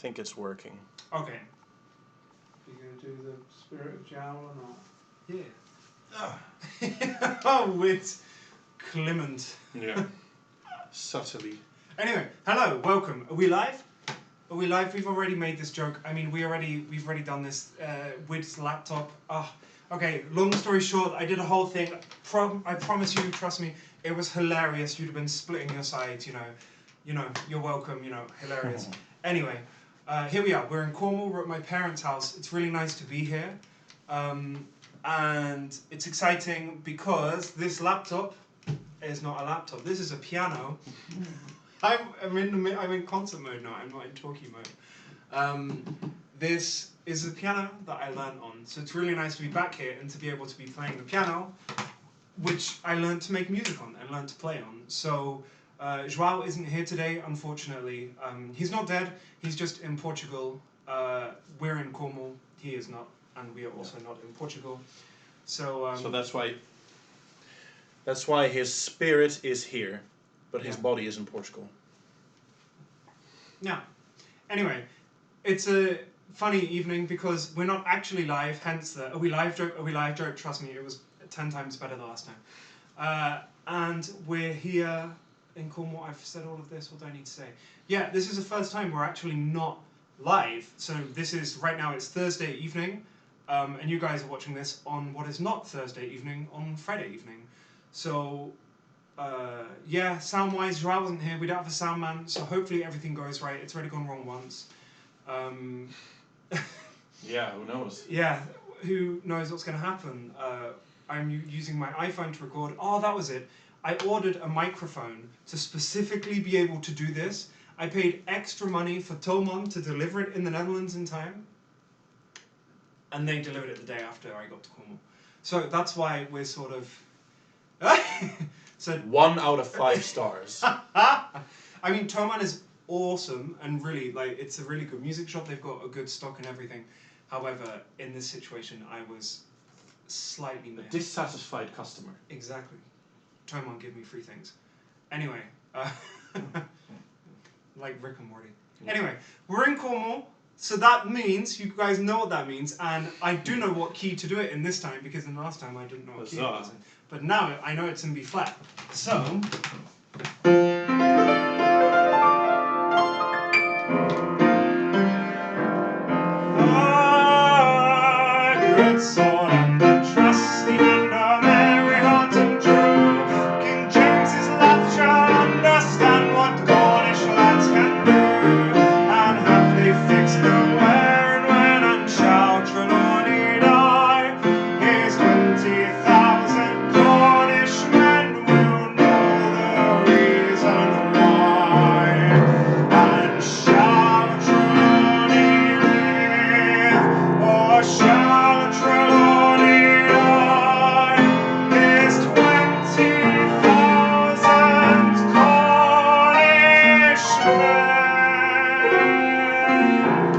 think it's working. Okay. You gonna do the spirit of Jowl or not? Yeah. Oh, with Clement. Yeah. Subtly. Anyway, hello, welcome. Are we live? Are we live? We've already made this joke. I mean, we've already done this with laptop. Okay. Long story short, I did a whole thing. I promise you, trust me, it was hilarious. You'd have been splitting your sides. You know. You're welcome. Hilarious. Anyway, here we are. We're in Cornwall. We're at my parents' house. It's really nice to be here, and it's exciting because this laptop is not a laptop. This is a piano. I'm in concert mode now. I'm not in talkie mode. This is a piano that I learned on, so it's really nice to be back here and to be able to be playing the piano, which I learned to make music on and learned to play on. So João isn't here today, unfortunately. He's not dead. He's just in Portugal. We're in Cornwall. He is not, and we are also not in Portugal. So So that's why his spirit is here, but his body is in Portugal. Yeah. Anyway, it's a funny evening because we're not actually live, hence the are we live joke, trust me, it was 10 times better the last time. And we're here in Cornwall. I've said all of this, what do I need to say? Yeah, this is the first time we're actually not live. So this is, right now it's Thursday evening, and you guys are watching this on what is not Thursday evening, on Friday evening. So yeah, sound-wise, João wasn't here. We don't have a sound man, so hopefully everything goes right. It's already gone wrong once. Yeah, who knows? Yeah, who knows what's going to happen? I'm using my iPhone to record. Oh, that was it. I ordered a microphone to specifically be able to do this. I paid extra money for Tolman to deliver it in the Netherlands in time. And they delivered it the day after I got to Cornwall. So that's why we're sort of... So 1 out of 5 stars. I mean, Toman is awesome and really, it's a really good music shop. They've got a good stock and everything. However, in this situation, I was slightly A miffed. dissatisfied customer. Exactly. Toman give me free things. Anyway, like Rick and Morty. Yeah. Anyway, we're in Cornwall, so that means, you guys know what that means, and I do know what key to do it in this time, because in the last time I didn't know what key it was in. But now I know it's in B flat. So... Good sword and the trusty hand of Mary Hart and Drew. King James's lad shall understand what Cornish lads can do. And have they fixed the where and when, and shall Trelawney die? His 20,000 Cornish men will know the reason why. And shall Trelawney live, or shall Trelawney die? His 20,000 Cornish men will know the reason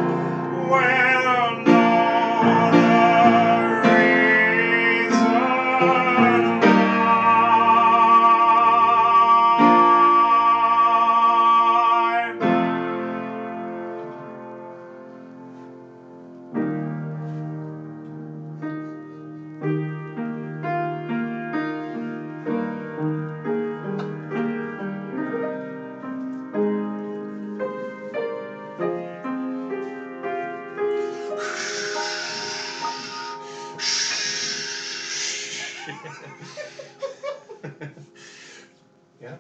Yeah?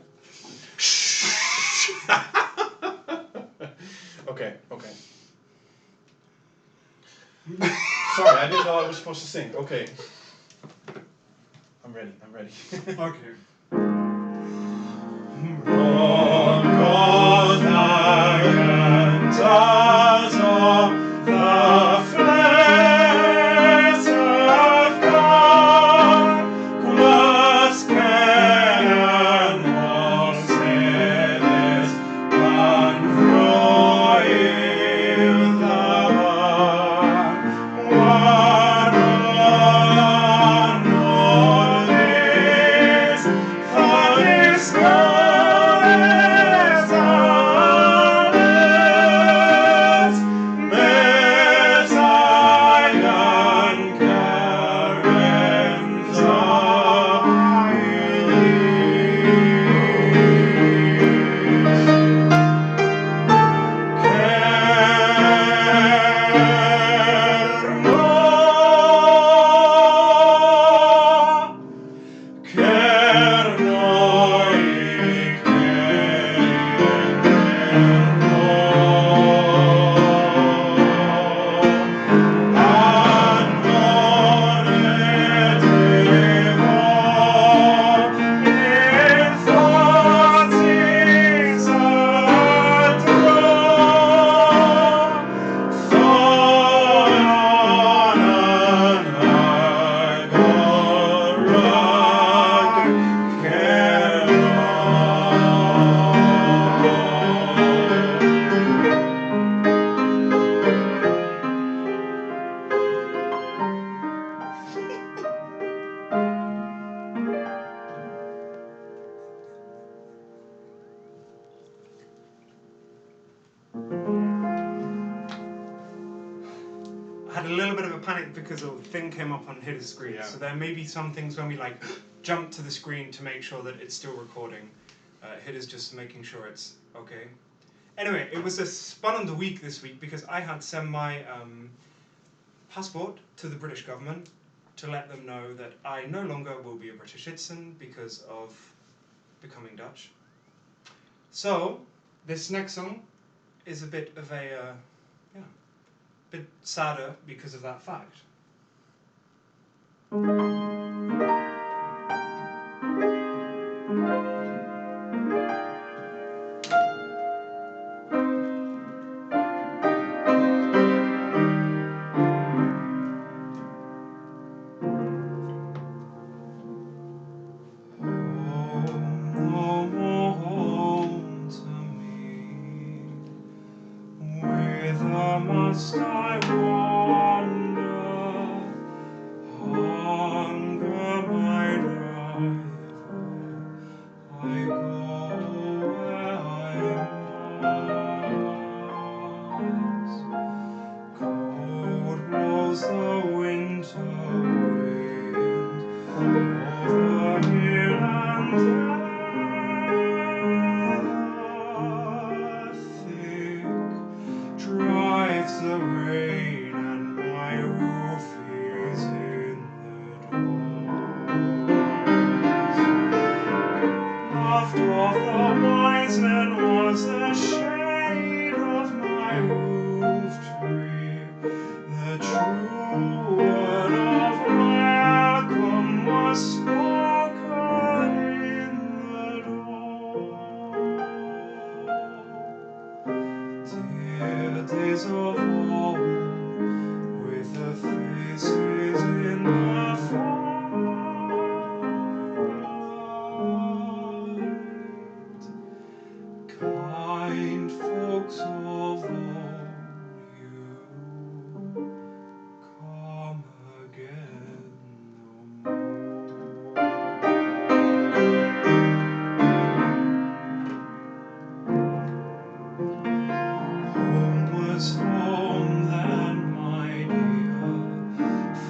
Okay. Sorry, I didn't know I was supposed to sing. Okay. I'm ready. Okay. little bit of a panic because a thing came up on Hidda's screen. Yeah. So there may be some things when we like jump to the screen to make sure that it's still recording. Hidda's just making sure it's okay. Anyway, it was a spun on the week this week because I had sent my passport to the British government to let them know that I no longer will be a British citizen because of becoming Dutch. So, this next song is a bit of a, bit sadder because of that fact. Must I wander, hunger my driver, I go where I must. Cold blows the winter wind over hill and thick drives the rain and my roof is in the dark. Laughed of the wise men was the shade of my roof tree. The true word of welcome was spoken in the dawn. Dear days of old, with the faces in the firelight, kind folks of old, you come again no more. Home was home then, my dear,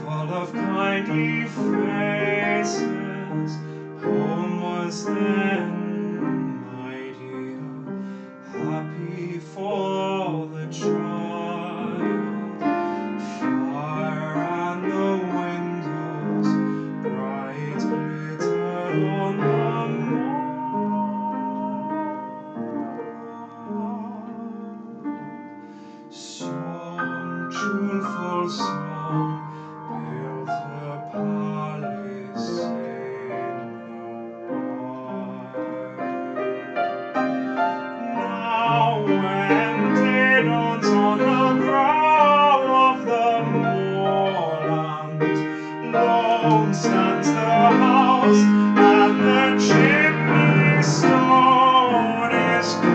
full of kindly faces. Home was then, my dear, happy for the child. Fire and the windows bright glittered on the moor. Song, tuneful song, built a palace in the now when day dawns on the brow of the moorland, lone stands the house, and the chimney stone is cold.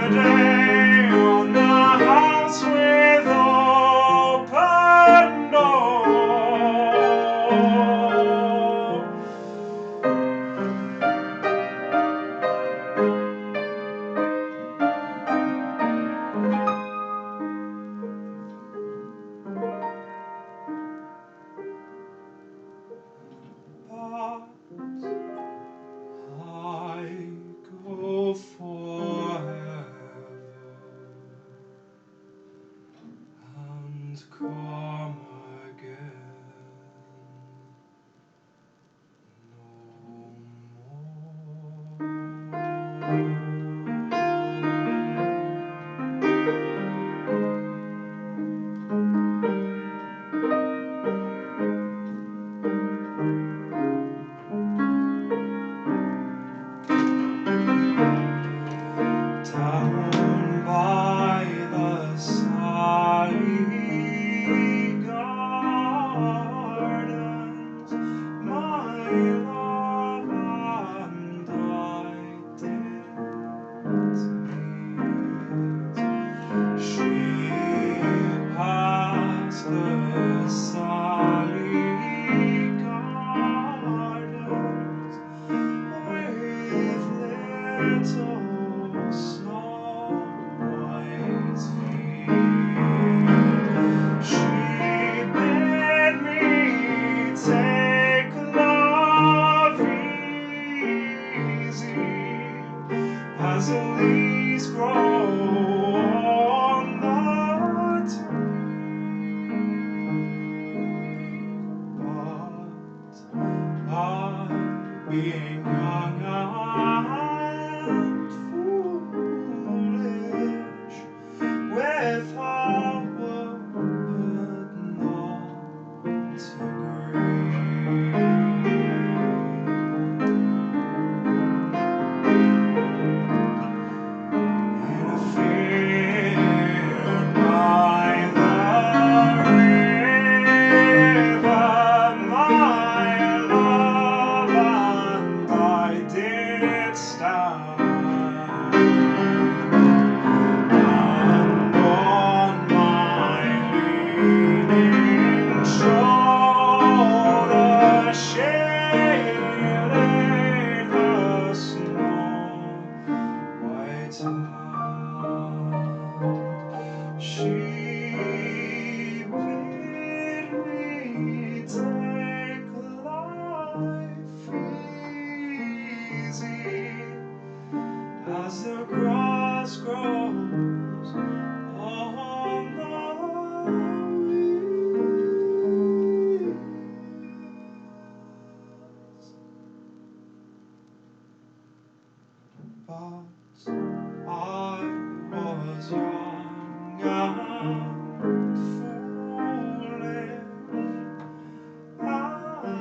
day on the house with open door. I go forever and come again no down by the Sally Gardens, my love and I did meet. She passed the Sally Gardens with little snow white feet. She bid me take love easy as the leaves grow on the tree. But I, being young and foolish, with her would not agree. In a field by the river, my love and I did stand, and on my leaning shoulder she laid her snow white hand. She bid me take life easy as the grass grows on the weeds. But I was young and foolish, and now I'm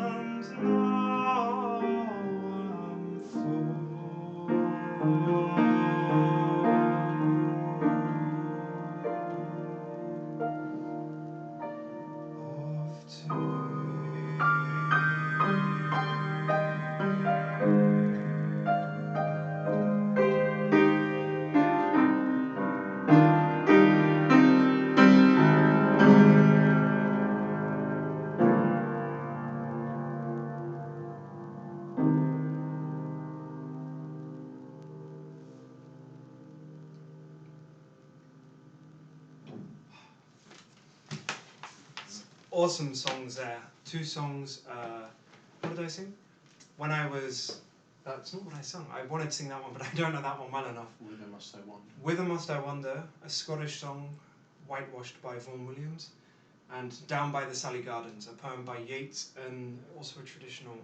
awesome songs there. Two songs. What did I sing? When I was. That's not what I sung. I wanted to sing that one, but I don't know that one well enough. Whither Must I Wander? Whither Must I Wander, a Scottish song whitewashed by Vaughan Williams, and Down by the Sally Gardens, a poem by Yeats, and also a traditional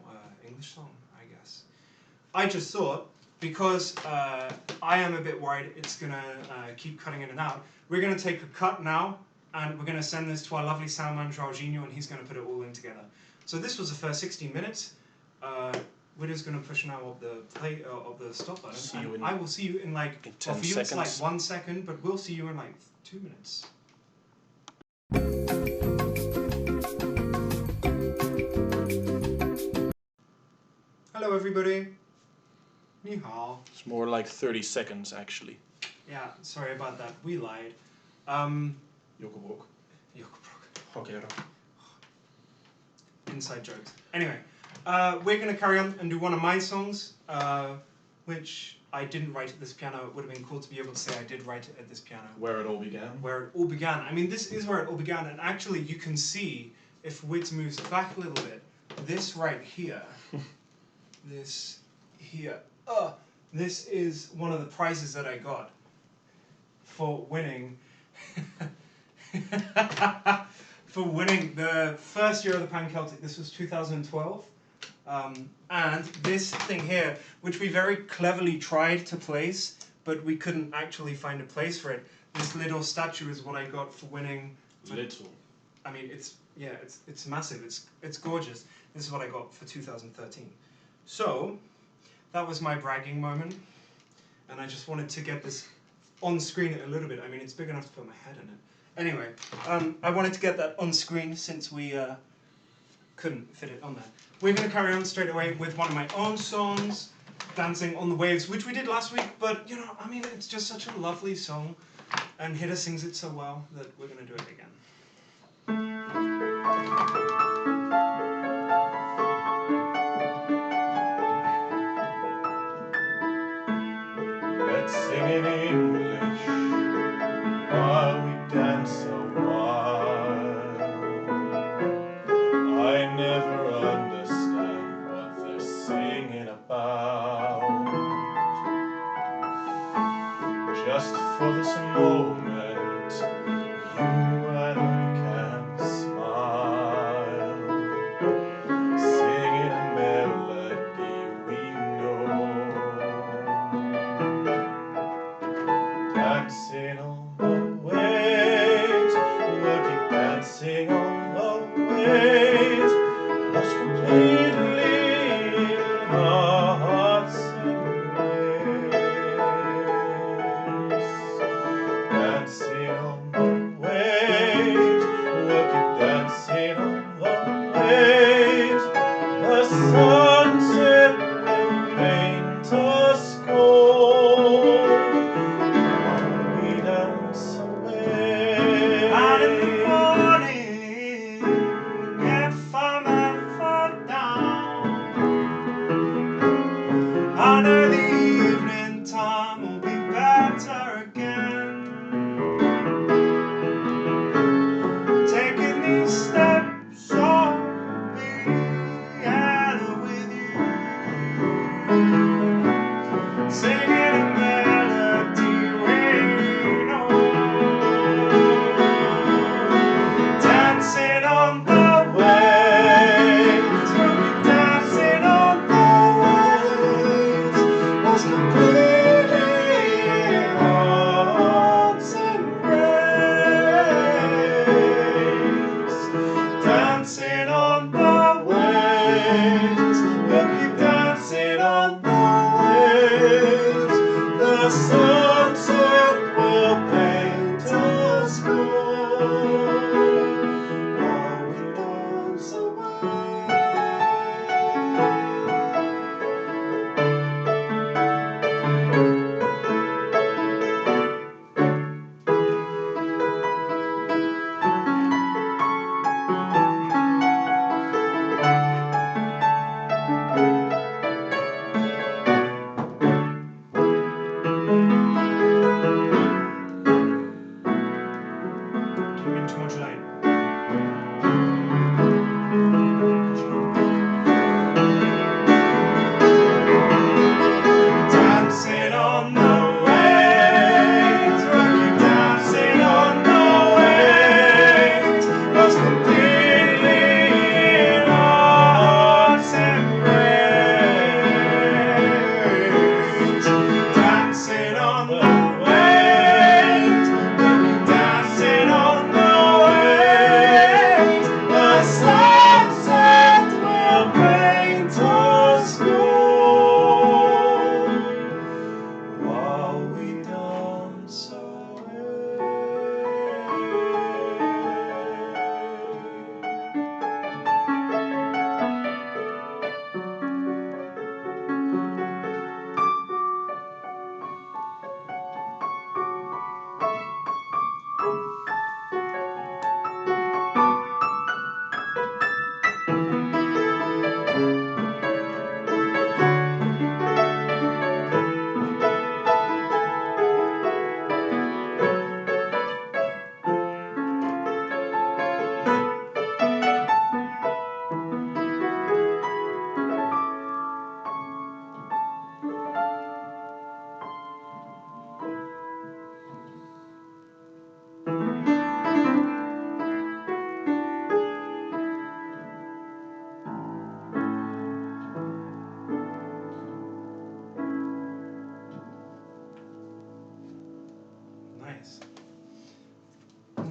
English song, I guess. I just thought, because I am a bit worried it's going to keep cutting in and out, we're going to take a cut now, and we're going to send this to our lovely sound man, Jorginho, and he's going to put it all in together. So this was the first 16 minutes. We're just going to push now of the play of the stop button, and I will see you in like, in 10 for you seconds. it's like 1 second, but we'll see you in like 2 minutes. Hello everybody. Ni hao. It's more like 30 seconds actually. Yeah, sorry about that. We lied. Jokobok. Jokobok. Inside jokes. Anyway, we're going to carry on and do one of my songs, which I didn't write at this piano. It would have been cool to be able to say I did write it at this piano. Where it all began. Where it all began. I mean, this is where it all began, and actually you can see, if Wits moves back a little bit, this right here, this here, this is one of the prizes that I got for winning for winning the first year of the Pan Celtic. This was 2012. And this thing here, which we very cleverly tried to place, but we couldn't actually find a place for it. This little statue is what I got for winning. Little. I mean, it's massive. It's gorgeous. This is what I got for 2013. So that was my bragging moment, and I just wanted to get this on screen a little bit. I mean, it's big enough to put my head in it. Anyway, I wanted to get that on screen since we couldn't fit it on there. We're going to carry on straight away with one of my own songs, Dancing on the Waves, which we did last week, but, you know, I mean, it's just such a lovely song, and Hida sings it so well that we're going to do it again. Let's sing in English while we dance a while. I never understand what they're singing about. Just for this moment, you and I can smile, singing a melody we know. Dancing on the waves, we'll keep dancing on the waves, lost completely in our hearts' embrace.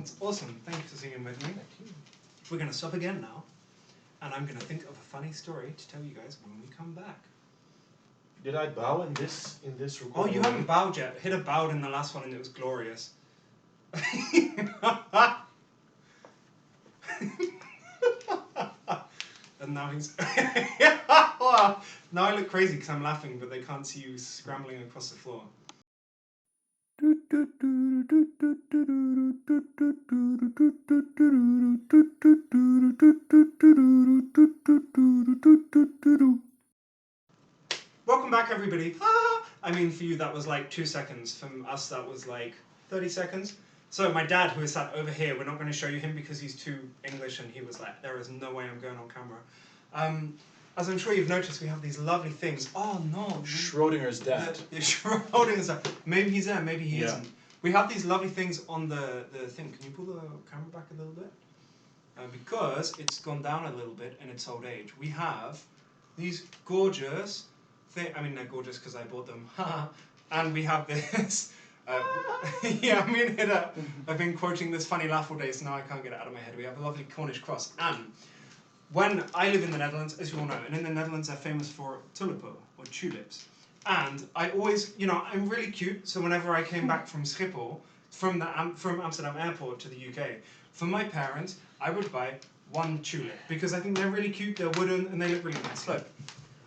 That's awesome. Thank you for singing with me. We're going to stop again now, and I'm going to think of a funny story to tell you guys when we come back. Did I bow in this Oh, recording? you haven't bowed yet. Hit a bowed in the last one, and it was glorious. And now he's... Now I look crazy because I'm laughing, but they can't see you scrambling across the floor. Welcome back, everybody. I mean, for you that was like 2 seconds. From us that was like 30 seconds. So my dad, who is sat over here, we're not going to show you him because he's too English, and he was like, there is no way I'm going on camera. As I'm sure you've noticed, we have these lovely things. Oh no. Schrodinger's dad. Schrodinger's dad. Maybe he's there, maybe he Yeah. isn't. We have these lovely things on the thing. Can you pull the camera back a little bit? Because it's gone down a little bit in its old age. We have these gorgeous I mean, they're gorgeous because I bought them. And we have this. Yeah, I mean, I've been quoting this funny laugh all day, so now I can't get it out of my head. We have a lovely Cornish cross. And when I live in the Netherlands, as you all know, and in the Netherlands they're famous for tulipen, or tulips. And I always, you know, I'm really cute, so whenever I came back from Schiphol, from Amsterdam airport to the UK, for my parents, I would buy one tulip, because I think they're really cute, they're wooden, and they look really nice. Look.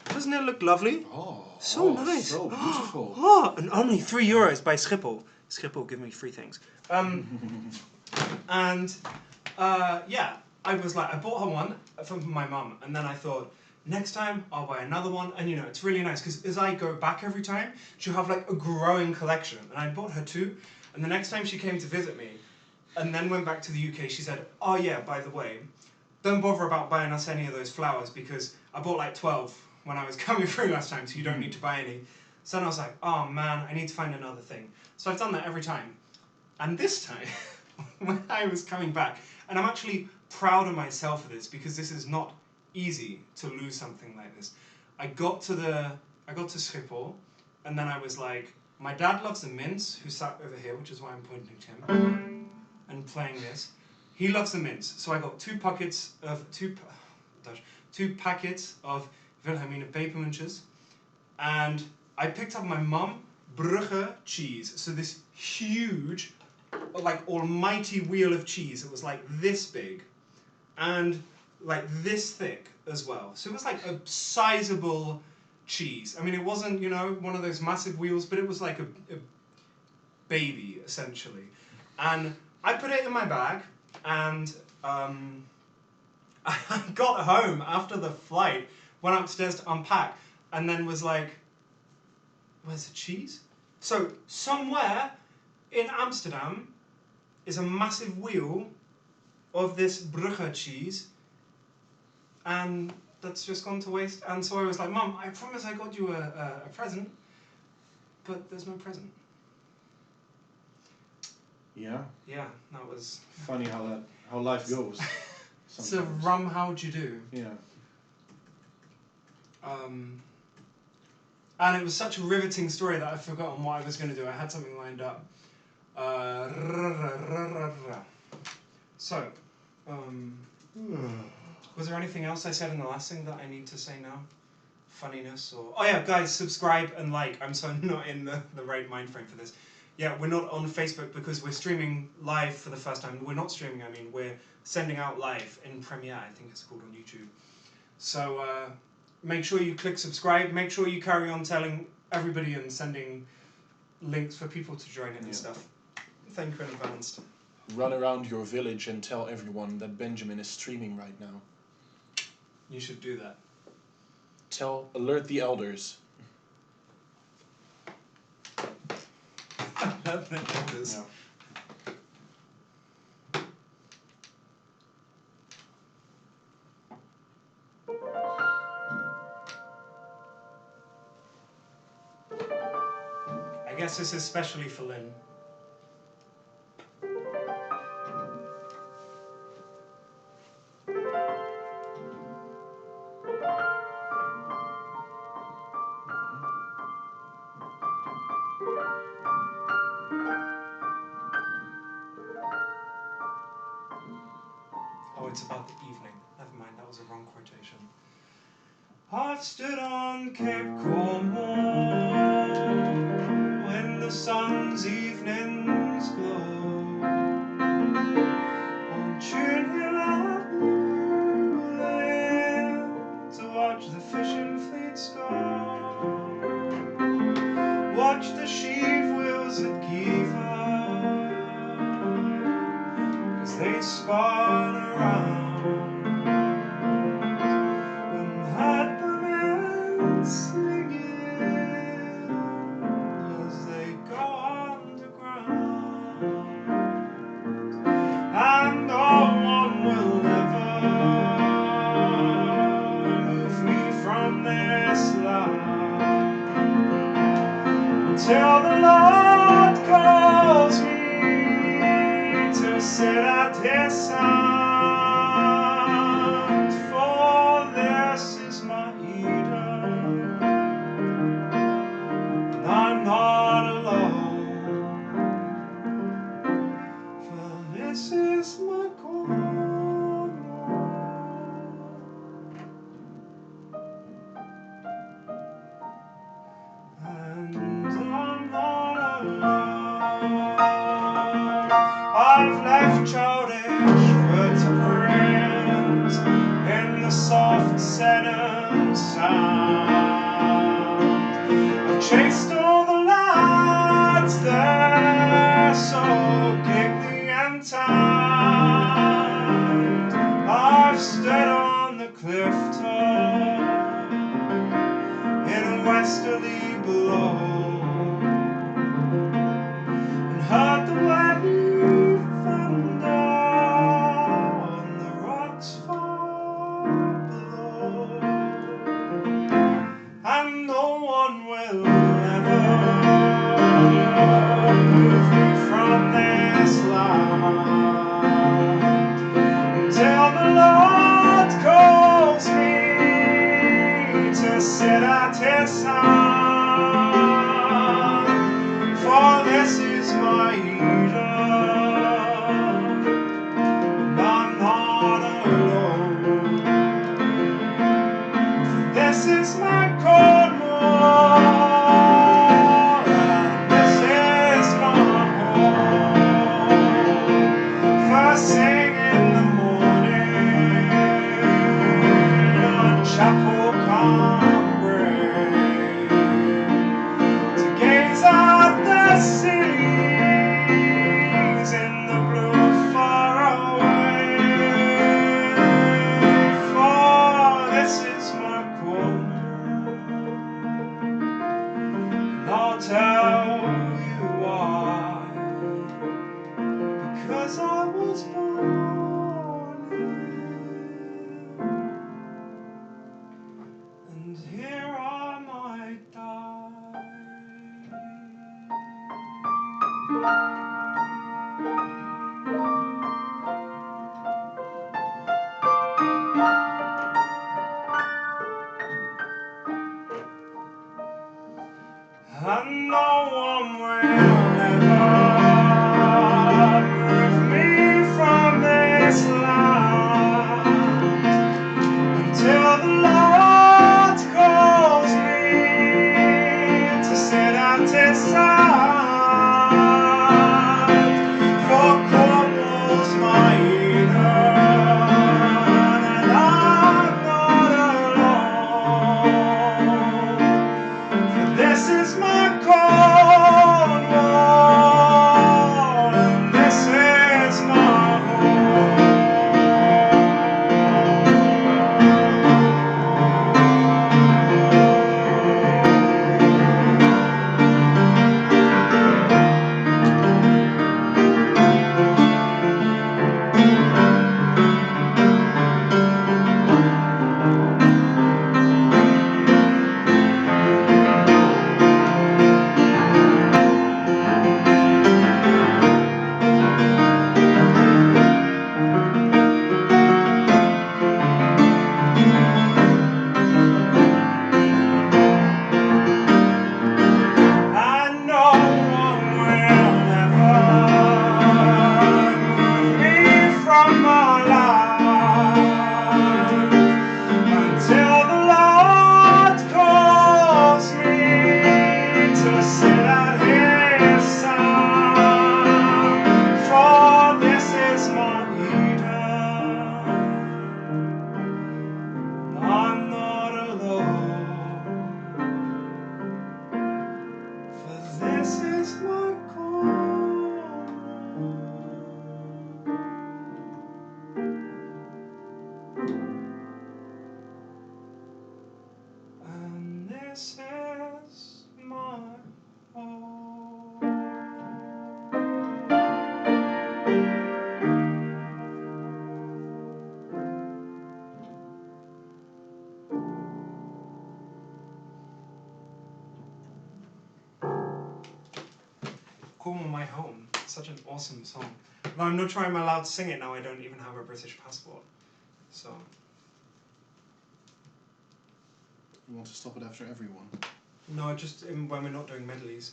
Doesn't it look lovely? Oh, So nice. So beautiful. Oh, and only €3 by Schiphol. Schiphol give me free things. And yeah, I was like, I bought her one from my mum, and then I thought, next time I'll buy another one. And you know, it's really nice because as I go back every time, she'll have like a growing collection. And I bought her 2, and the next time she came to visit me, and then went back to the UK, she said, oh yeah, by the way, don't bother about buying us any of those flowers because I bought like 12 when I was coming through last time, so you don't need to buy any. So then I was like, oh man, I need to find another thing. So I've done that every time. And this time, when I was coming back, and I'm actually proud of myself for this because this is not easy to lose something like this. I got to Schiphol, and then I was like, my dad loves the mints, who sat over here, which is why I'm pointing to him, and playing this. He loves the mints, so I got 2 packets of Wilhelmina Pepermuntjes, and I picked up my mum Brugge cheese. So this huge, like almighty wheel of cheese. It was like this big, and like this thick as well. So it was like a sizable cheese. I mean, it wasn't, you know, one of those massive wheels, but it was like a baby essentially. And I put it in my bag, and I got home after the flight, went upstairs to unpack, and then was like, where's the cheese? So somewhere in Amsterdam is a massive wheel of this Brugge cheese, and that's just gone to waste. And so I was like, Mum, I promise I got you a present, but there's no present. Yeah. Yeah, that was... Funny how life goes. So, sometimes. Rum, how'd you do? Yeah. And it was such a riveting story that I've forgotten what I was going to do. I had something lined up. So, was there anything else I said in the last thing that I need to say now? Funniness or... Oh yeah, guys, subscribe and like. I'm so not in the right mind frame for this. Yeah, we're not on Facebook because we're streaming live for the first time. We're not streaming, I mean, we're sending out live in Premiere, I think it's called on YouTube. So make sure you click subscribe. Make sure you carry on telling everybody and sending links for people to join it and stuff. Thank you in advance. Run around your village and tell everyone that Benjamin is streaming right now. You should do that. Alert the elders. The elders. Yeah. I guess this is especially for Lynn. about the evening. Never mind, that was a wrong quotation. I've stood on Cape Cornwall when the sun's evenings glow, on Tune Hill at Newlyn to watch the fishing fleets go, watch the sheave wheels at Giver as they spun around, and had the men singing as they go underground, and no one will ever move me from this land until the Lord calls me to sit at his hand, for this is my Eden, and I'm not alone, for this is my Cornwall, and I'm not alone. I've left childish footprints in the soft Sennen sand. I've chased all the lads there, so giggly and tanned. I've stood on the cliff top in a westerly blow, and heard the wave thunder on the rocks far below, and no one will ever move me from this land until the Lord calls me to sit at his hand, for this is my Eden, and I'm not alone, for this is my Cornwall, and this is my home. First thing in the morning on Chapel Cambrai, to gaze at the cities in the blue far away, for this is my Cornwall, and I'll tell you why, because I was born here, and here I might die. And no one will ever move me from this land until the Lord calls me to sit at his side, for Cornwall's my Eden, and I'm not alone, for this is my Cornwall. This is my home. Call My Home. Such an awesome song. But I'm not sure I'm allowed to sing it now. I don't even have a British passport. So. You want to stop it after everyone? No, just when we're not doing medleys.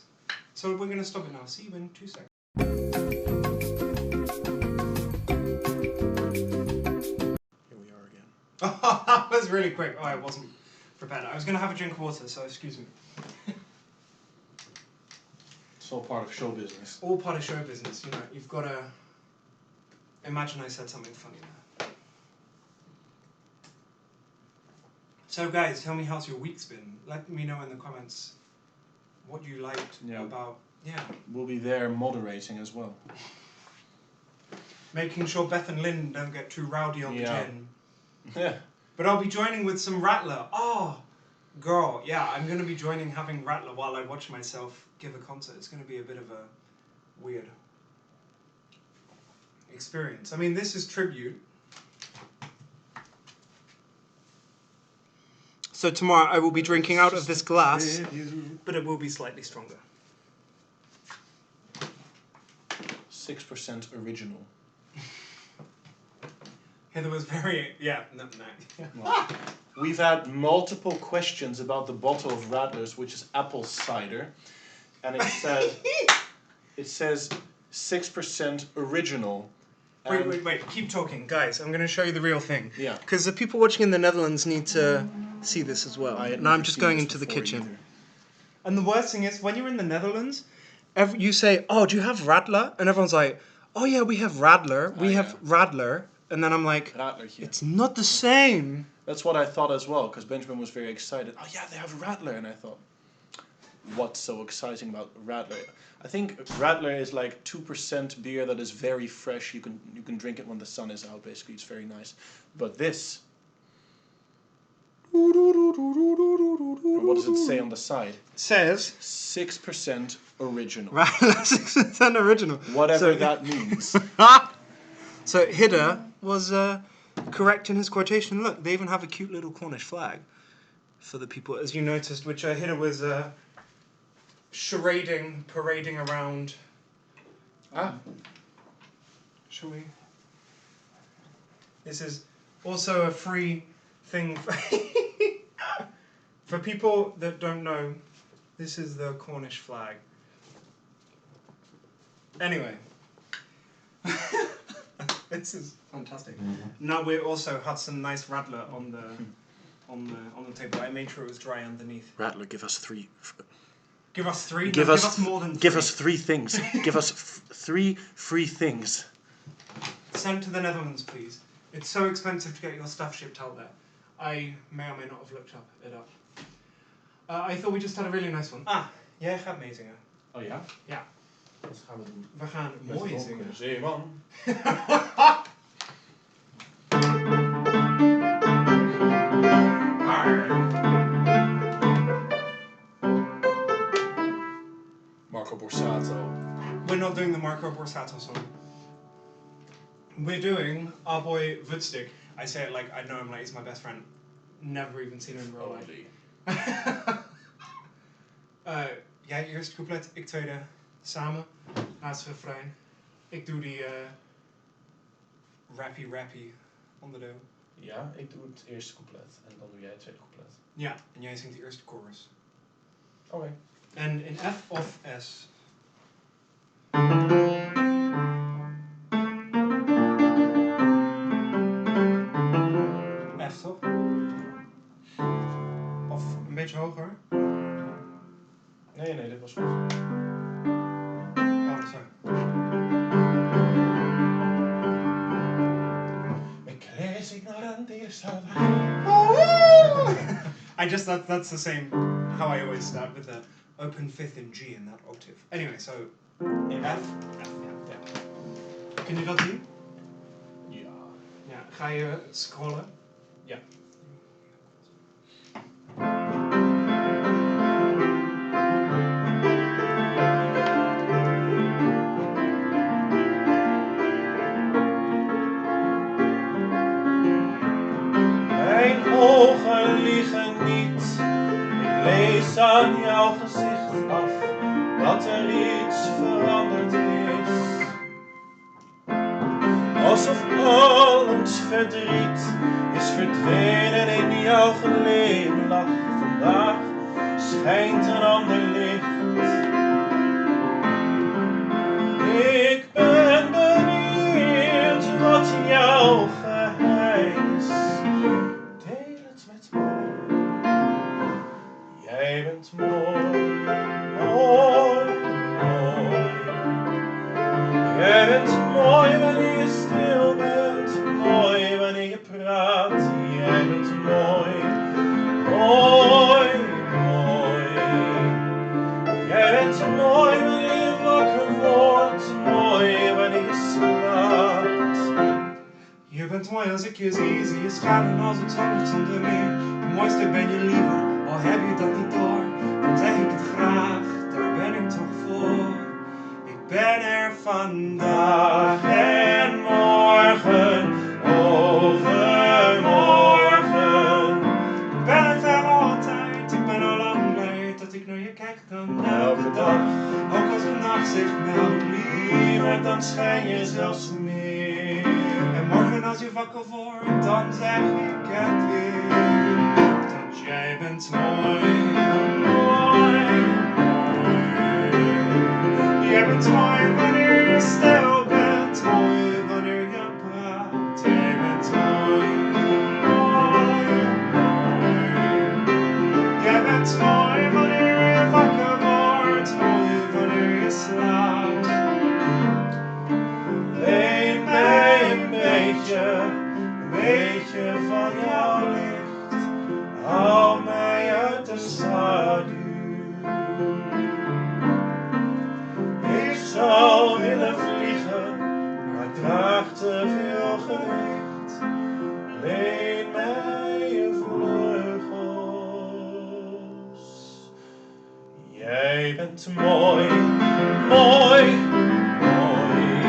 So we're going to stop it now. See you in 2 seconds. Here we are again. Oh, that was really quick. Oh, I wasn't prepared. I was going to have a drink of water, so excuse me. It's all part of show business. All part of show business, you know. You've got to imagine I said something funny there. So guys, tell me how's your week's been. Let me know in the comments what you liked about... Yeah. We'll be there moderating as well. Making sure Beth and Lynn don't get too rowdy on the gin. Yeah. But I'll be joining with some Rattler. Oh, girl. Yeah, I'm going to be joining having Rattler while I watch myself give a concert. It's going to be a bit of a weird experience. I mean, this is tribute. So tomorrow I will be drinking out of this glass, but it will be slightly stronger. 6% original. Heather was very... Yeah, no. Well, we've had multiple questions about the bottle of Radler's, which is apple cider. And it says 6% original. Wait, keep talking. Guys, I'm going to show you the real thing. Yeah. Because the people watching in the Netherlands need to see this as well. Now I'm just going into the kitchen. Either. And the worst thing is, when you're in the Netherlands, you say, oh, do you have Radler? And everyone's like, oh yeah, we have Radler. We have Radler. And then I'm like, Radler here. It's not the same. That's what I thought as well, because Benjamin was very excited. Oh yeah, they have Radler. And I thought, what's so exciting about Radler? I think Radler is like 2% beer that is very fresh. You can drink it when the sun is out, basically. It's very nice. But this... What does it say on the side? It says 6% original. Radler 6% original. Whatever that means. So Hidda was correct in his quotation. Look, they even have a cute little Cornish flag for the people, as you noticed, which Hidda was parading around. Shall we? This is also a free thing for people that don't know. This is the Cornish flag. Anyway. This is fantastic. Now we also had some nice Radler on the table. I made sure it was dry underneath. Radler, give us 3. Give us 3? Give us more than 3. Give us 3 things. Give us 3 free things. Send to the Netherlands, please. It's so expensive to get your stuff shipped out there. I may or may not have looked it up. I thought we just had a really nice one. Jij gaat meezingen. Oh ja? Ja. Wat gaan we doen? We gaan mooi zingen. Zeeman. Marco Borsato. We're not doing the Marco Borsato song. We're doing our boy Woodstick. I say it like I know him, like he's my best friend. Never even seen him in real life. Jij eerst couplet, ik tweede. Samen. Naast het refrein. Ik doe die rappy onderdeel. Ja, ik doe het eerste couplet en dan doe jij het tweede couplet. Ja, en jij zingt de eerste chorus. Oké. En in F of S. F toch? Of een beetje hoger? Nee, dit was goed. Oh, sorry. I just thought that's the same how I always start with the open fifth in G in that octave. Anyway, so in F, yeah. Kun je dat zien? Ja. Ja, ga je scrollen? Ja. Lees aan jouw gezicht af dat er iets veranderd is. Alsof al ons verdriet is verdwenen in jouw glimlach. Vandaag schijnt een ander licht. Ik ben benieuwd wat jouw geheim is. Deel het met mij. Jij bent mooi, mooi, mooi. Jij bent mooi wanneer je stil bent, mooi wanneer je praat. Jij bent mooi, mooi, mooi. Jij bent mooi wanneer je wakker wordt, mooi wanneer je slaapt. Je bent mooi als ik je zie je stralen als het zonlicht zonder meer. De mooiste ben je liever, al heb je dat niet door. Dan zeg ik het graag, daar ben ik toch voor. Ik ben er vandaag en morgen, overmorgen. Ik ben er voor altijd, ik ben al lang blij dat ik naar je kijken kan elke dag. Ook als de nacht zich meldt, liever dan schijn je zelfs meer. En morgen als je wakker wordt, dan zeg ik het weer. Dat jij bent mooi, mooi, mooi. Jij bent mooi wanneer je stil bent, mooi wanneer je praat. Jij bent mooi, mooi, mooi. Jij bent mooi wanneer je wakker wordt, mooi wanneer je slaapt. Leen mij een beetje van jouw licht. Hou mij uit de schaduw. Ik zou willen vliegen, maar ik draag te veel gewicht. Leen mij je vleugels. Jij bent mooi, mooi, mooi.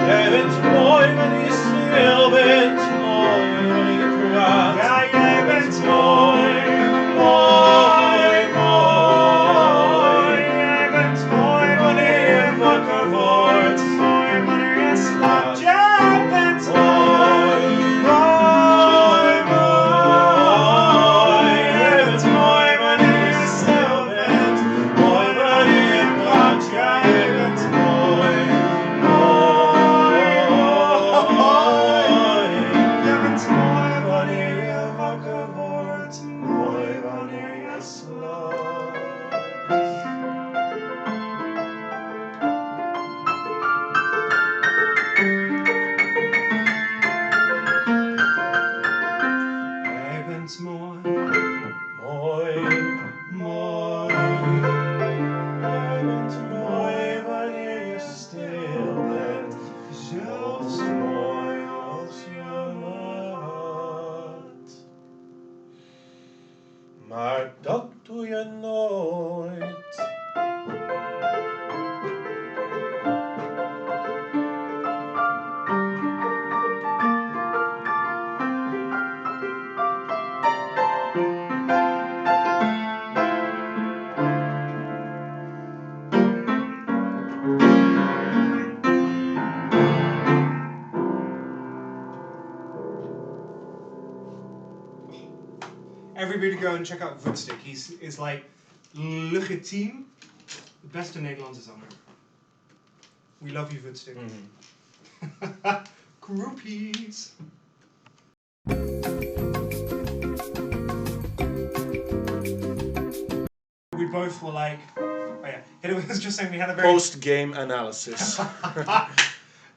Jij bent mooi wanneer je stil bent, mooi wanneer je praat. Ja, jij bent mooi, mooi, mooi. jij bent mooi wanneer je wakker wordt, mooi wanneer je slaapt. Jij bent mooi, mooi, mooi. Jij bent mooi wanneer je stil bent, mooi wanneer je praat. Jij bent mooi, mooi, mooi. Jij bent mooi wanneer je wakker wordt, mooi wanneer je slaapt. Jij bent mooi, Mooi, mooi. jij bent mooi wanneer je stil bent. Zelfs Mooi als je me haat. Maar dat doe je nooit. Everybody go and check out Voetstick. He's like legitiem de beste Nederlandse zanger. We love you, Voetstick. Groupies. We both were like, oh yeah, it was just saying we had a very Post-game analysis.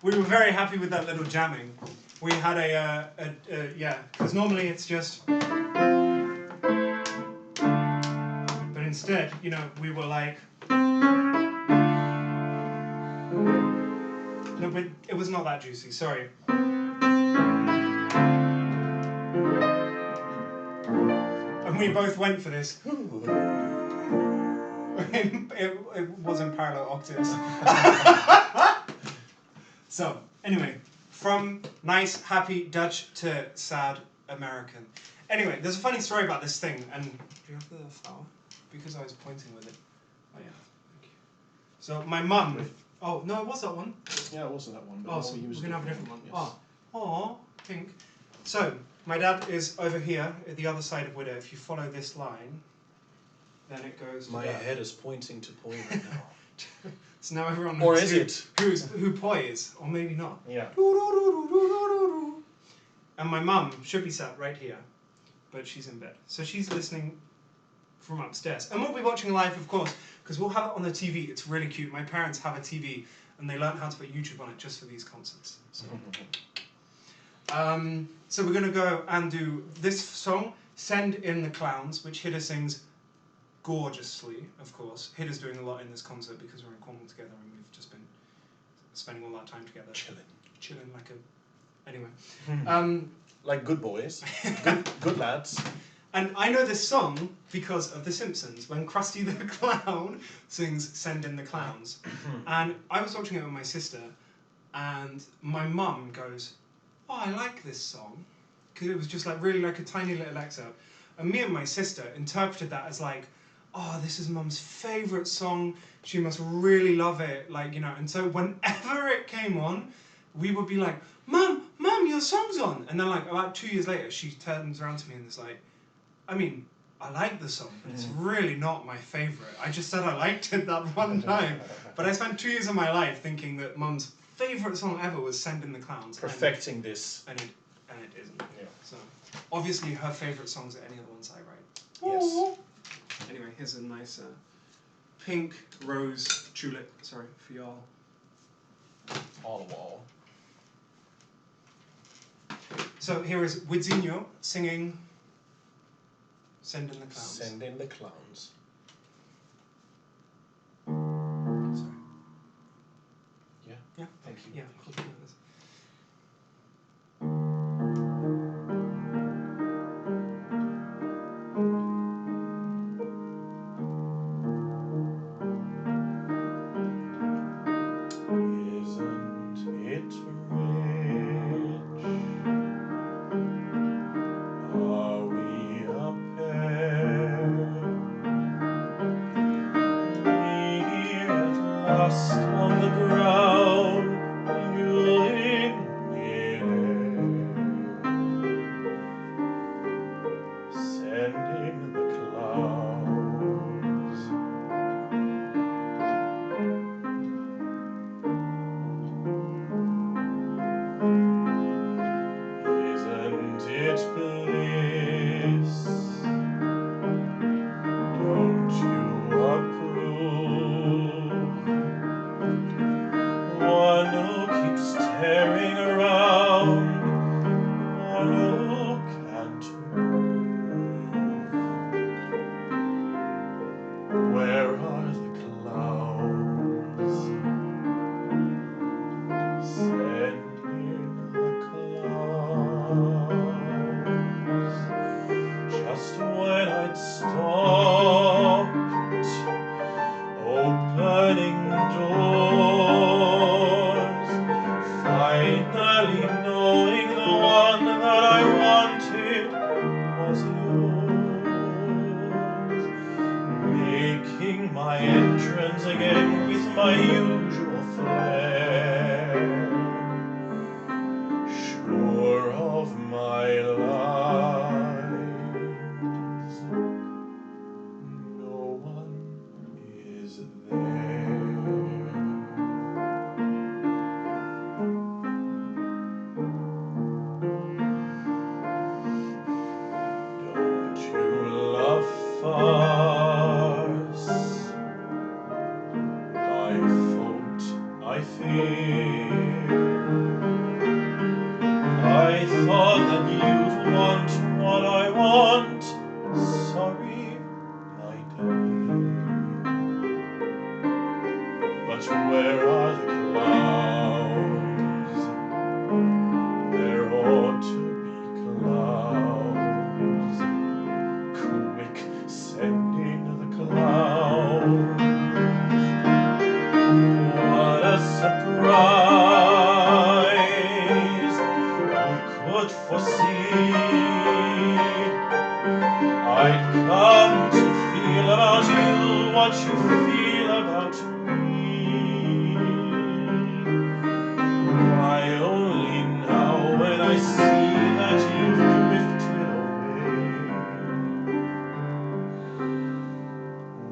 we were very happy with that little jamming. We had yeah, because normally it's just, but instead, you know, we were like, no, but it was not that juicy, sorry. And we both went for this. It was in parallel octaves. So, anyway, from nice, happy Dutch to sad American. Anyway, there's a funny story about this thing, and do you have the flower? Because I was pointing with it. Oh yeah, thank you. So my mum. Oh no, it was that one. Yeah, it wasn't that one. But Oh, now so we use we're gonna have a different one. Yes. Oh, pink. So my dad is over here at the other side of Widow. If you follow this line, then it goes. To My that. head is pointing to Poi right now. So now everyone knows Or is it? who Poi is, or maybe not. Yeah. And my mum should be sat right here, but she's in bed. So she's listening from upstairs. And we'll be watching live, of course, because we'll have it on the TV. It's really cute. My parents have a TV, and they learned how to put YouTube on it just for these concerts. So, so we're going to go and do this song, Send in the Clowns, which Hida sings gorgeously, of course. Hida's doing a lot in this concert because we're in Cornwall together and we've just been spending all that time together. Chilling like a... Anyway. Like good boys. Good lads. And I know this song because of The Simpsons, when Krusty the Clown sings Send in the Clowns. And I was watching it with my sister, and my mum goes, oh, I like this song. Because it was just like really like a tiny little excerpt. And me and my sister interpreted that as like, oh, this is mum's favourite song. She must really love it. Like, you know, and so whenever it came on, we would be like, Mum, your song's on. And then like about 2 years later, she turns around to me and is like, I mean, I like the song, but it's really not my favourite. I just said I liked it that one time. But I spent 2 years of my life thinking that mum's favourite song ever was Send in the Clowns. Perfecting this. And it isn't. Yeah. So obviously her favourite songs are any of the ones I write. Yes. Anyway, here's a nice pink rose tulip, sorry, for y'all. All the wall. So here is Widzinho singing Send in the Clowns. Send in the Clowns. Sorry. Yeah. Yeah. Thank you. Yeah. Thank you. Isn't it rich? Are we a pair? We at last on the ground, mulling midair. Send in the clouds. Isn't it bliss? Don't you approve? One who keeps staring around, one who can't move. Where are the clouds? Send in the clouds. Just when I'd stopped opening doors, finally knowing the one that I wanted was yours, making my entrance again with my usual flair, sure of my lines. No one is there. Don't you love farce? My fault, I fear. I thought that you'd want what I want. Sorry, my dear. But where are the clouds? There ought to be clouds. Quick, send in the clouds. What a surprise! Who could foresee about you, what you feel about me. Why only now when I see that you've drifted away.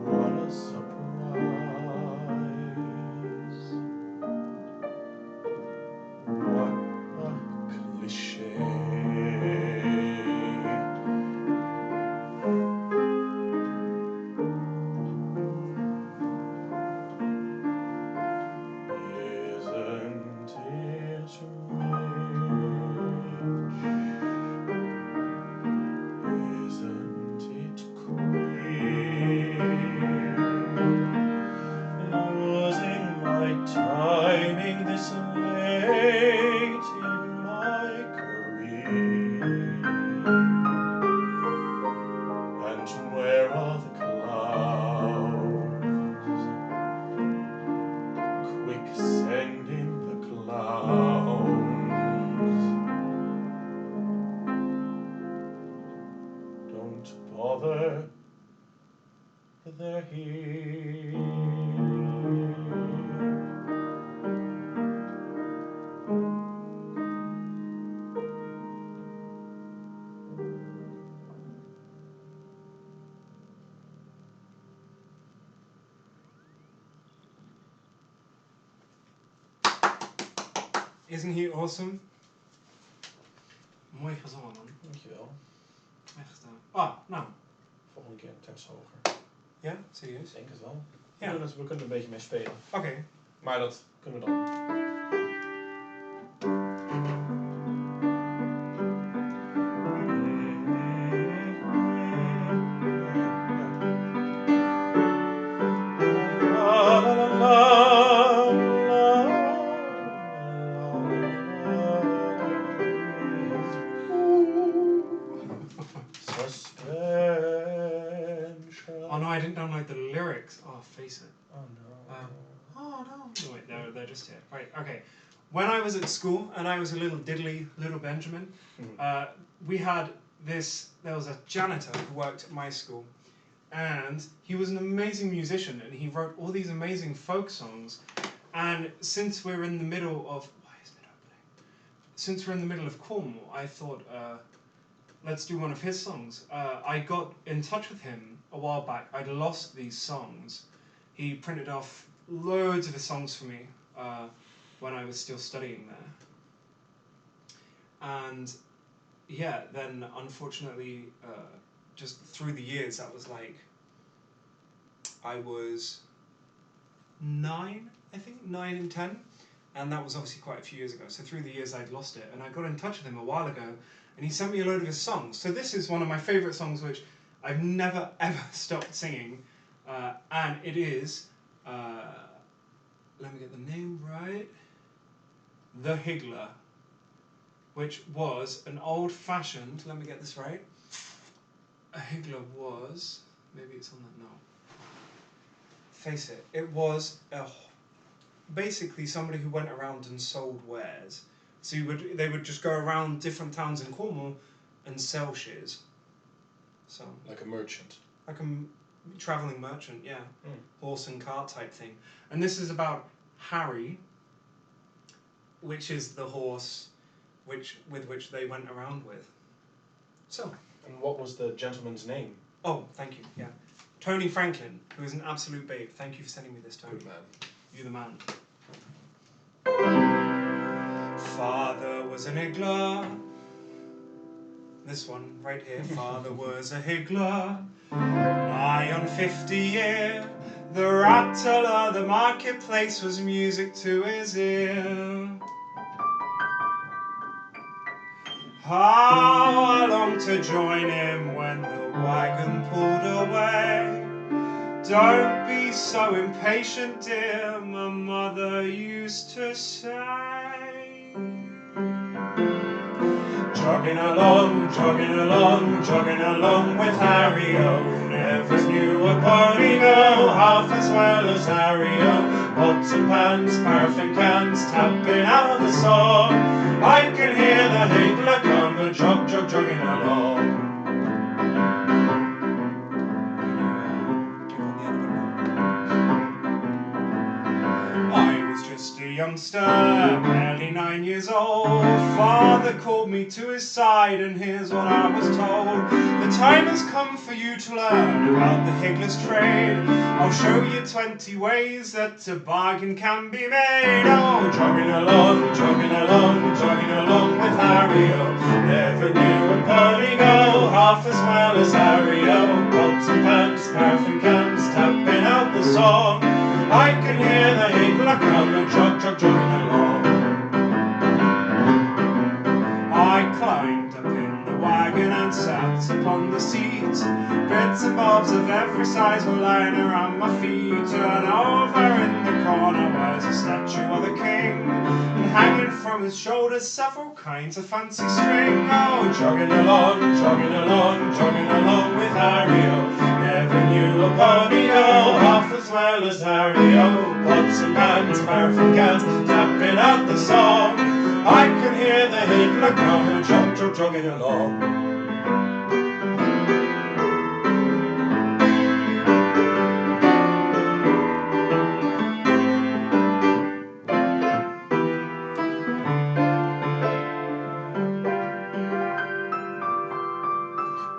What a surprise. What a cliche. Isn't it rich? Isn't it queer? Losing my timing this late in my career. And where are the clouds? Quick, send in the clowns. Don't bother, they're here. Isn't he awesome? Mooi gezongen, man. Dankjewel. Echt. Ah, nou. Volgende keer een test hoger. Ja, serieus? Ik denk het wel. Ja. We kunnen er een beetje mee spelen. Oké. Maar dat kunnen we dan. Oh no, I didn't download the lyrics. Oh, face it. Oh no. Oh no. No, wait, they're just here. Right, okay. When I was at school and I was a little diddly little Benjamin, we had there was a janitor who worked at my school, and he was an amazing musician and he wrote all these amazing folk songs. And since we're in the middle of, why isn't it opening? Since we're in the middle of Cornwall, I thought, let's do one of his songs. I got in touch with him a while back. I'd lost these songs. He printed off loads of his songs for me when I was still studying there. And yeah, then unfortunately, just through the years, that was like, I was 9, I think, 9 and 10. And that was obviously quite a few years ago. So through the years, I'd lost it. And I got in touch with him a while ago, and he sent me a load of his songs. So this is one of my favourite songs, which I've never, ever stopped singing. And it is, let me get the name right, The Higgler, which was an old-fashioned, let me get this right, a Higgler was, maybe it's on that, no. Face it, it was basically somebody who went around and sold wares. So they would just go around different towns in Cornwall and sell shares. So Like a merchant. like a travelling merchant, yeah. Horse and cart type thing. And this is about Harry, which is the horse with which they went around with. So. And what was the gentleman's name? Oh, thank you, yeah. Tony Franklin, who is an absolute babe. Thank you for sending me this, Tony. Good man. You're the man. Father was an higgler. This one right here. Father was a higgler. Nigh on 50 year. The rattle of the marketplace was music to his ear. How I longed to join him when the wagon pulled away. Don't be so impatient, dear, my mother used to say. Jogging along, jogging along, jogging along with Harry-O. Never knew a pony go half as well as Harry-O. Pots and pans, paraffin cans, tapping out the song. I can hear the higgler come a jogging along. youngster, barely 9 years old. Father called me to his side, and here's what I was told. The time has come for you to learn about the higgler's trade. I'll show you 20 ways that a bargain can be made. Oh, jogging along, jogging along, jogging along with Harry-O. Never knew a pony go half as well as Harry-O. Pots and pans, paraffin cans, tapping out the song. I can hear the higgler come and jog, jog, jogging along. I climbed up in the wagon and sat upon the seat. Bits and bobs of every size were lying around my feet. And over in the corner was a statue of the king, and hanging from his shoulders several kinds of fancy string. Oh, jogging along, jogging along, jogging along with Harry-O. Never knew a pony go half as well as Harry-O. Pots and pans, paraffin cans, tapping out the song. I can hear the higgler come and jog, jog, jogging along.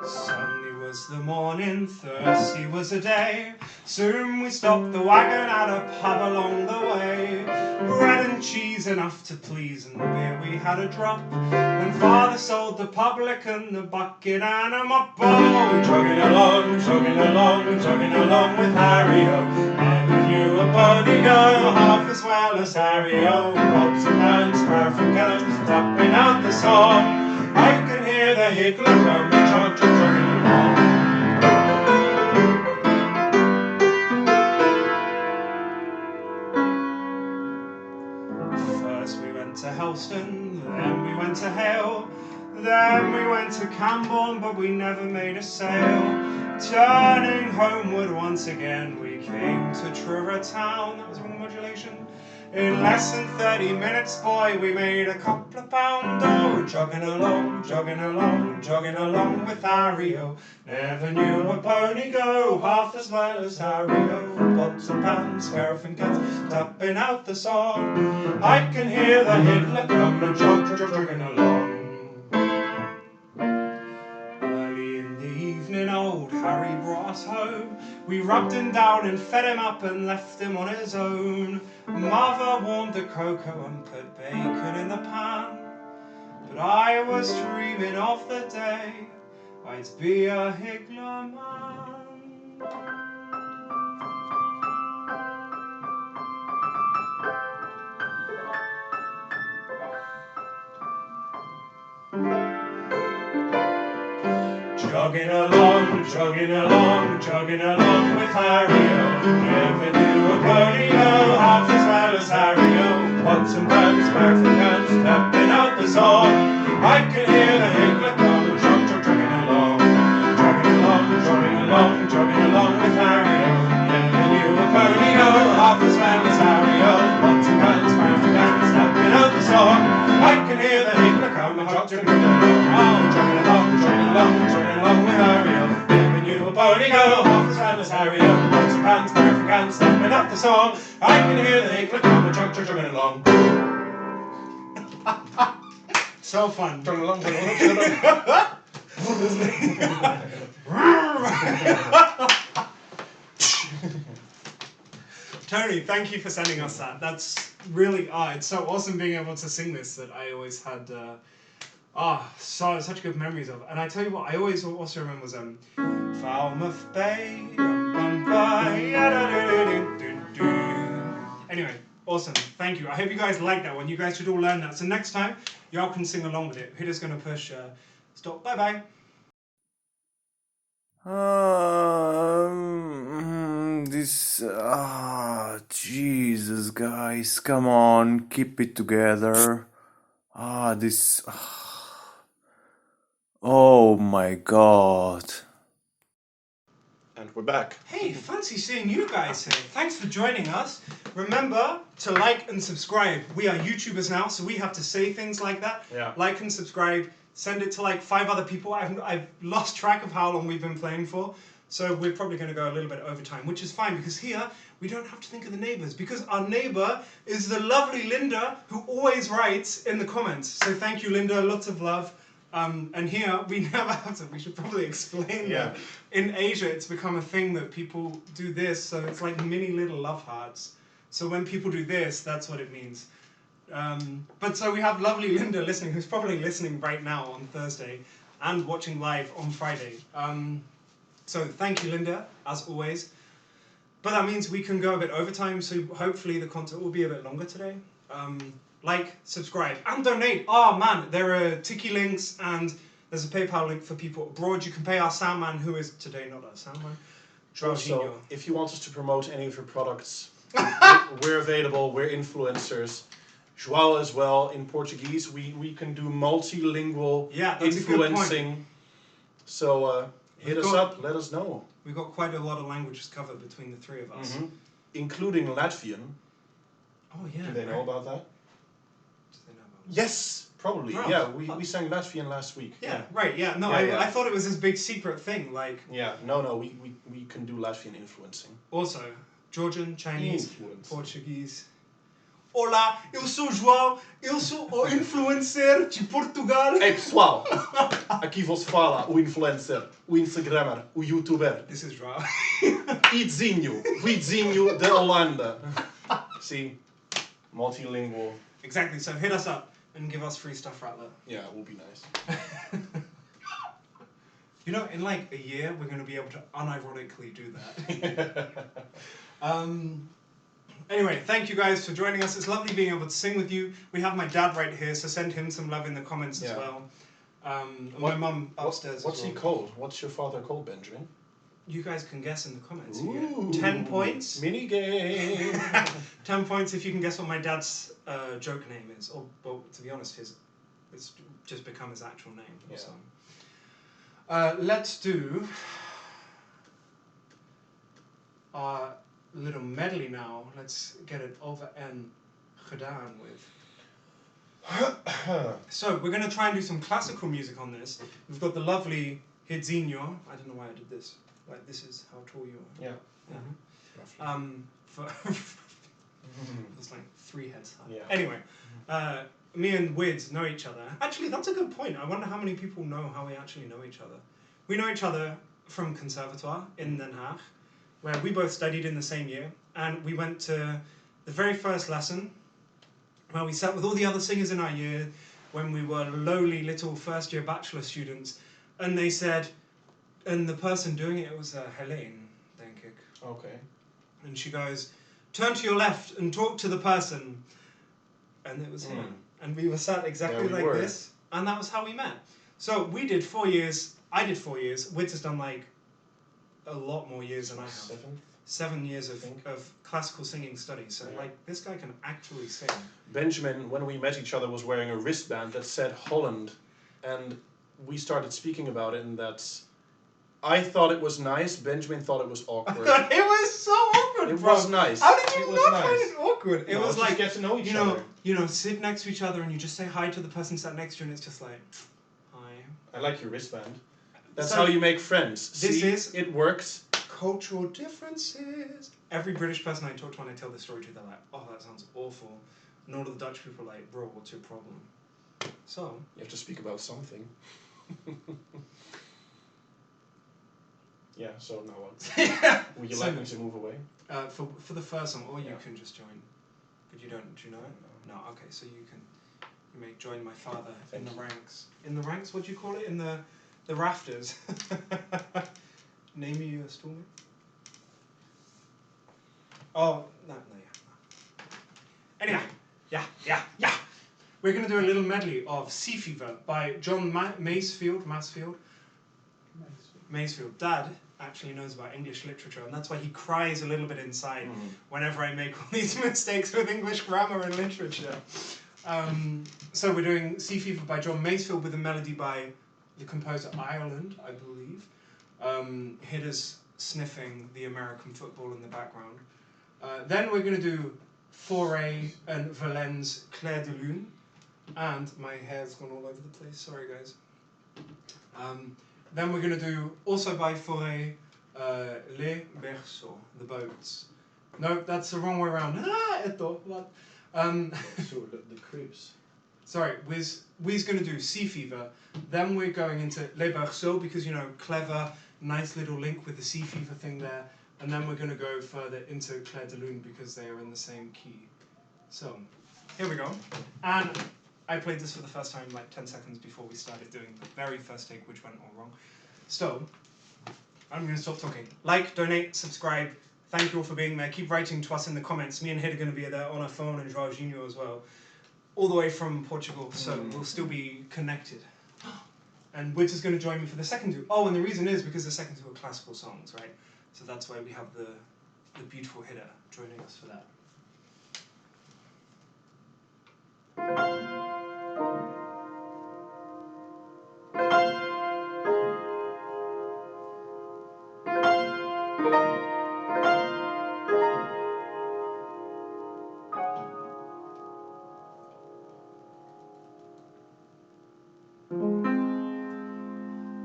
Sunny was the morning, thirsty was the day. Soon we stopped the wagon at a pub along the way. Bread and cheese enough to please, and beer we had a drop. Then father sold the publican the bucket and a mop. Oh, jogging along, jogging along, jogging along with Harry-O. Never knew a pony go half as well as Harry-O. Pots and pans, paraffin cans, tapping out the song. I can hear the higgler come and jog, jog, jogging along. First we went to Helston, then we went to Hale, then we went to Camborne, but we never made a sale. Turning homeward once again, we came to Truro Town. That was wrong modulation. In less than 30 minutes, boy, we made a couple of pound. Oh, jogging along, jogging along, jogging along with Harry-O. Never knew a pony go half as well as Harry-O. Pots and pans, paraffin cans, tapping out the song. I can hear the higgler come and jog, jog, jogging along. Early in the evening, old Harry brought us home. We rubbed him down and fed him up and left him on his own. Mother warmed the cocoa and put bacon in the pan. But I was dreaming of the day I'd be a higgler man. Jogging along, jogging along, jogging along with Harry-O. Never knew a pony go half as well as Harry-O. Pots and pans, paraffin cans, tapping out the song. I can hear the higgler come, jog, jog, jogging along. Jogging along, jogging along, jogging along with Harry-O. Never knew a pony go half as well as Harry-O. Pots and pans, paraffin cans, tapping out the song. I can hear the higgler come, jog, jogging along. Oh, jogging along, jogging along, jogging along with Harry-O. Never knew a pony go half as well as Harry-O. Pots and pans, paraffin cans, tapping out the song. I can hear the higgler come, jog, jog, jogging along. So fun. Jogging along, jogging along, jogging along. Tony, thank you for sending us that. That's really, it's so awesome being able to sing this that I always had, such good memories of. And I tell you what, I always also remember was, Falmouth Bay, Anyway, awesome, thank you. I hope you guys like that one. You guys should all learn that. So next time, y'all can sing along with it. Hitter's gonna push, stop, bye-bye. Jesus, guys, come on, keep it together. Oh my God. And we're back. Hey, fancy seeing you guys here. Thanks for joining us. Remember to like and subscribe. We are YouTubers now, so we have to say things like that. Yeah. Like and subscribe. Send it to like 5 other people. I've lost track of how long we've been playing for. So we're probably going to go a little bit over time, which is fine because here we don't have to think of the neighbours because our neighbour is the lovely Linda who always writes in the comments. So thank you, Linda. Lots of love. And here we never have to. We should probably explain that. In Asia, it's become a thing that people do this. So it's like mini little love hearts. So when people do this, that's what it means. But so we have lovely Linda listening, who's probably listening right now on Thursday and watching live on Friday. So thank you, Linda, as always. But that means we can go a bit over time, so hopefully the content will be a bit longer today. Like, subscribe, and donate. Oh man, there are Tiki links, and there's a PayPal link for people abroad. You can pay our soundman, who is today not our soundman, Also, Jorginho. if you want us to promote any of your products, we're available, we're influencers. João as well, in Portuguese. We can do multilingual Yeah, that's a good point. influencing. So hit us up, let us know. We've got quite a lot of languages covered between the three of us. Including Latvian. Oh yeah. Do they know about that? Do they know about Yes, probably. Bro. Yeah, we sang Latvian last week. Yeah, right, yeah. No, Yeah, I thought it was this big secret thing, like... Yeah, no, we can do Latvian influencing. Also, Georgian, Chinese, Influence. Portuguese. Olá, eu sou o João, eu sou o influencer de Portugal. Ei pessoal, aqui vos fala o influencer, o instagrammer, o youtuber, This is João. Idzinho da Holanda. See, multilingual. Exactly, so hit us up and give us free stuff, Rattler. Yeah, it will be nice. You know, in like a year, we're going to be able to unironically do that. Anyway, thank you guys for joining us. It's lovely being able to sing with you. We have my dad right here, so send him some love in the comments as well. And my mum upstairs What's as well. he called? What's your father called, Benjamin? You guys can guess in the comments. You Ooh. get 10 points. Mini game. 10 points if you can guess what my dad's joke name is. Or, well, to be honest, it's just become his actual name. Yeah. So. Let's do our little medley now. Let's get it over and gedaan with. So we're going to try and do some classical music on this. We've got the lovely Hidzinho. I don't know why I did this. Like, this is how tall you are. Yeah. Yeah. For it's like 3 heads high. Yeah. Anyway, me and Wids know each other. Actually, that's a good point. I wonder how many people know how we actually know each other. We know each other from Conservatoire in Den Haag, where we both studied in the same year, and we went to the very first lesson, where we sat with all the other singers in our year, when we were lowly little first-year bachelor students, and they said, and the person doing it was Helene, denk ik. Okay. And she goes, turn to your left and talk to the person. And it was him. And we were sat exactly There we like were. this. And that was how we met. So we did 4 years. I did 4 years. Witt has done like a lot more years than I have. 7 years of classical singing studies. So like this guy can actually sing. Benjamin, when we met each other, was wearing a wristband that said Holland. And we started speaking about it, and that's... I thought it was nice. Benjamin thought it was awkward. It was so awkward, It bro. was nice. How did you It was not nice. find it awkward? It No, was just like, get to know each other. you know, sit next to each other and you just say hi to the person sat next to you and it's just like, hi. I like your wristband. That's So, how you make friends. this See, is- it works. Cultural differences. Every British person I talk to when I tell this story to, they're like, oh, that sounds awful. And all of the Dutch people are like, bro, what's your problem? So, You have to speak about something. Yeah, so now what? Would you So- like me to move away? for the first one, or you Yeah. can just join. But you don't, do you know it? No, okay, so you may join my father in Thank the you. ranks. In the ranks, what do you call it? In the rafters. Name me a stool. Oh, no, yeah. Anyway, yeah. We're going to do a little medley of Sea Fever by John Masefield. Dad actually knows about English literature, and that's why he cries a little bit inside whenever I make all these mistakes with English grammar and literature. So we're doing Sea Fever by John Masefield with a melody by the composer Ireland, I believe. Hidders sniffing the American football in the background. Then we're going to do Fauré and Verlaine's Clair de Lune. And my hair's gone all over the place, sorry guys. Then we're going to do, also by Fauré, Les berceaux, the boats. No, that's the wrong way around. What? Sure, the cribs. Sorry, we's going to do Sea Fever. Then we're going into Les Berceaux because, you know, clever, nice little link with the Sea Fever thing there. And then we're going to go further into Clair de Lune because they are in the same key. So, here we go. And I played this for the first time like 10 seconds before we started doing the very first take, which went all wrong. So, I'm going to stop talking. Like, donate, subscribe. Thank you all for being there. Keep writing to us in the comments. Me and Hid are going to be there on our phone, and Jorginho as well. All the way from Portugal, so we'll still be connected. And Witt is going to join me for the second two. Oh, and the reason is because the second two are classical songs, right? So that's why we have the beautiful Hida joining us for that.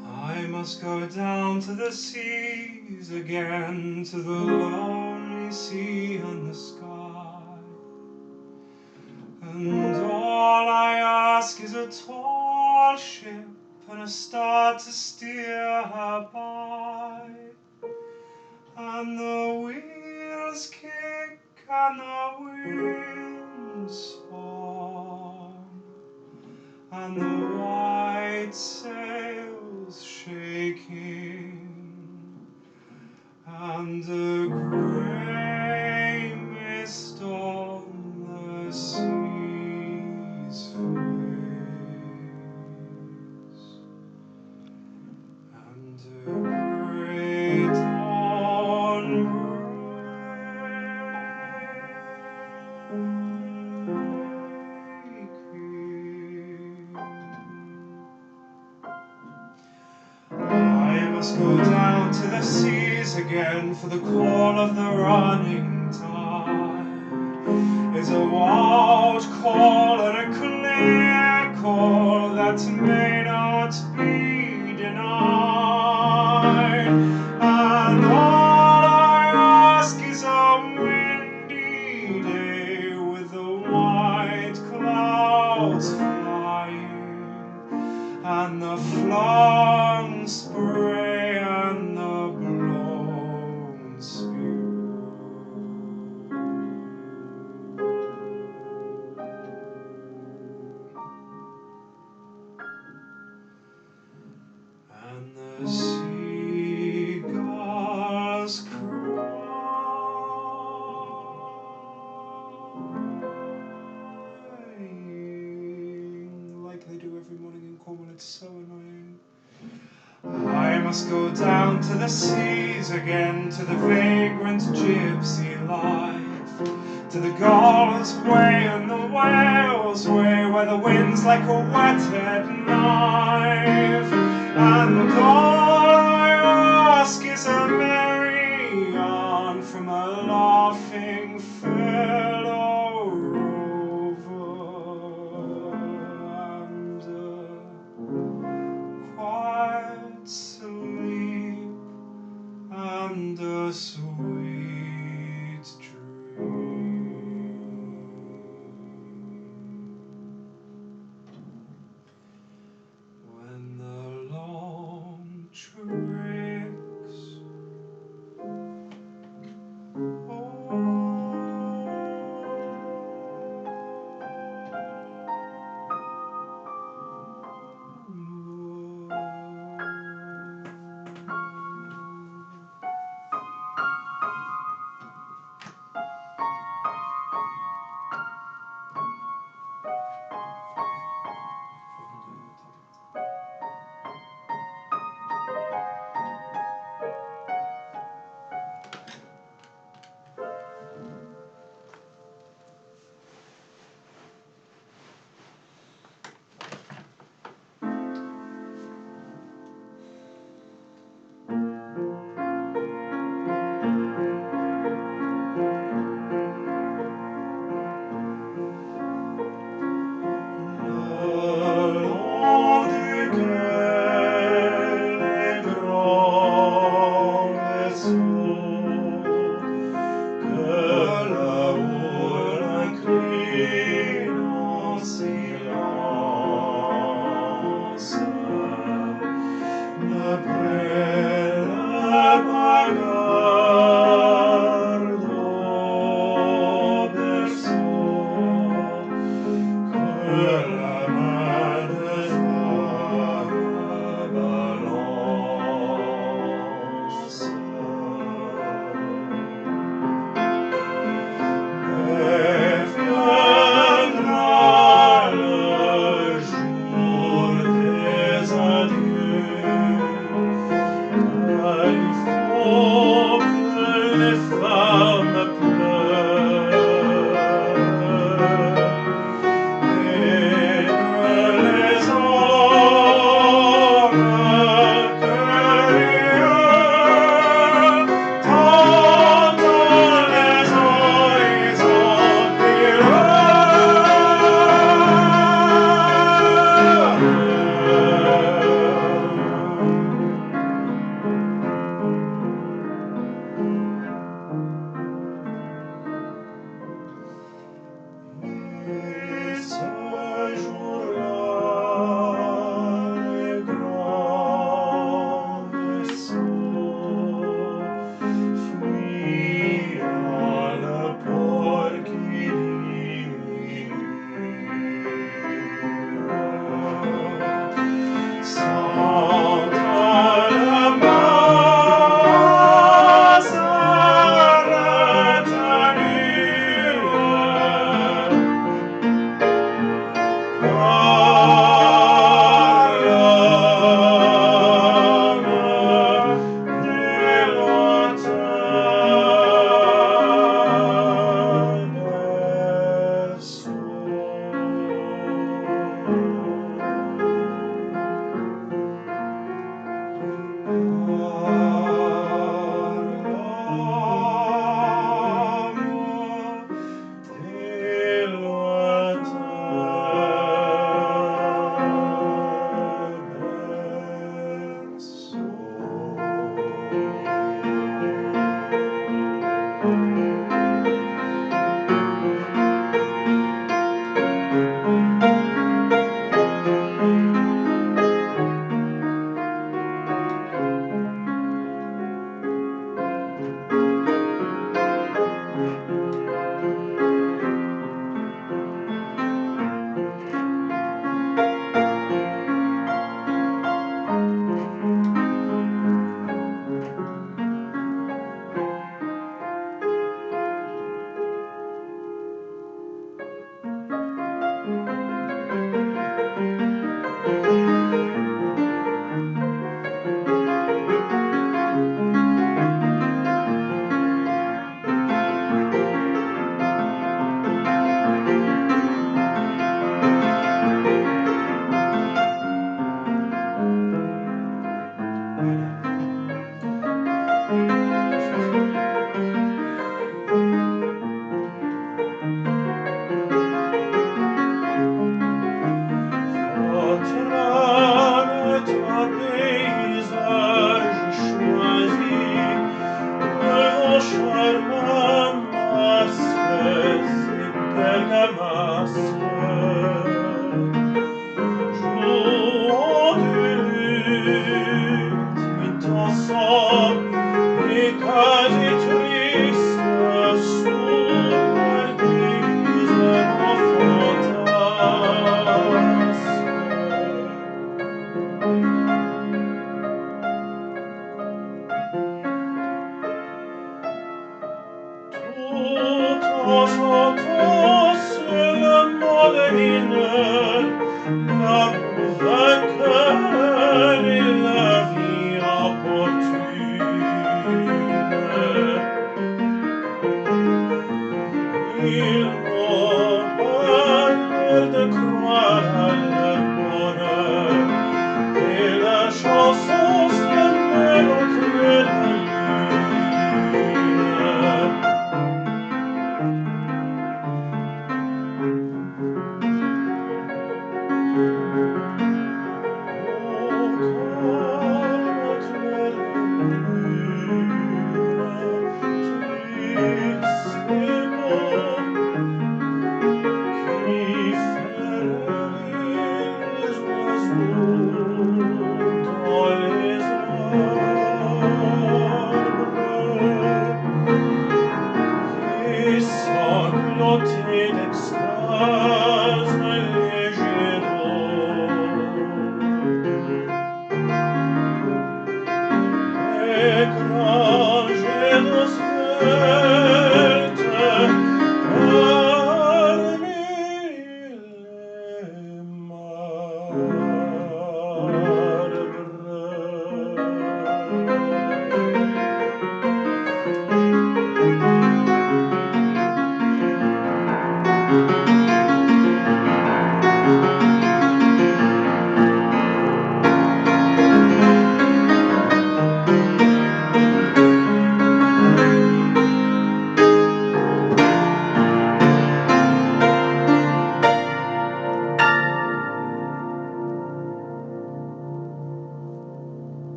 I must go down to the seas again, to the lonely sea and the sky. And all I ask is a tall ship and a star to steer her by. And the wheels kick and the winds fall, and the white sails shaking, and the grey mist on the sea's face, and the grey dawn breaking. I must go down to the seas again, for the call of the running tide is a wild call and a clear call that may not be denied. And all I ask is a windy day with the white clouds flying, and the flung spray and the blown spew. And the seagulls crying like they do every morning in Cornwall. It's so annoying. I must go down to the seas again, to the vagrant gypsy life, to the Gulls way and the whales way, where the wind's like a whetted knife. And all I ask is a merry yarn from a laughing fellow rover, and a quiet sleep and a sweet dream. When the long tricks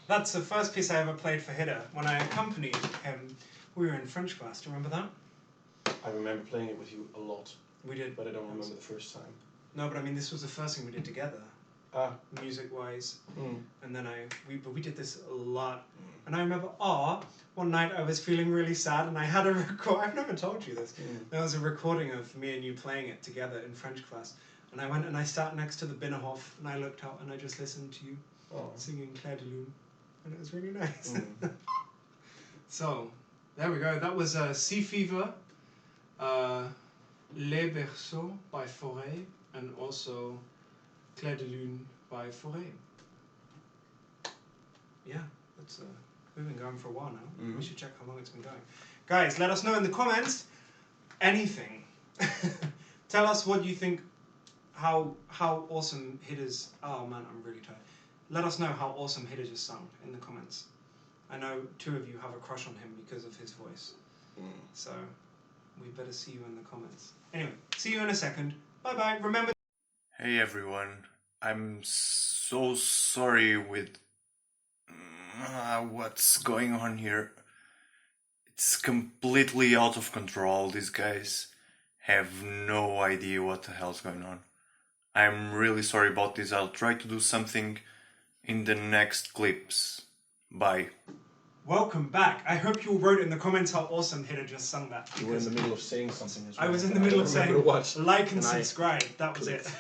That's the first piece I ever played for Hida. When I accompanied him, we were in French class. Do you remember that? I remember playing it with you a lot, We did. but I don't remember the first time. No, but I mean, this was the first thing we did together, Ah. music-wise. Mm. And then we did this a lot. And I remember, one night I was feeling really sad, and I had a record. I've never told you this. There was a recording of me and you playing it together in French class. And I went and I sat next to the Binnenhof, and I looked out and I just listened to you singing Clair de Lune. And it was really nice. So, there we go. That was Sea Fever, Les Berceaux by Fauré, and also Clair de Lune by Fauré. Yeah, that's we've been going for a while now. We should check how long it's been going. Guys, let us know in the comments anything. Tell us what you think, how awesome Hida's... Oh man, I'm really tired. Let us know how awesome Hida just sung in the comments. I know 2 of you have a crush on him because of his voice. So, we better see you in the comments. Anyway, see you in a second. Bye-bye. Remember... Hey everyone, I'm so sorry with what's going on here. It's completely out of control. These guys have no idea what the hell's going on. I'm really sorry about this. I'll try to do something in the next clips. Bye. Welcome back. I hope you all wrote in the comments how awesome Hida just sung that. You were in the middle of saying something as well. I was in the middle of saying, what. like and subscribe. That was it.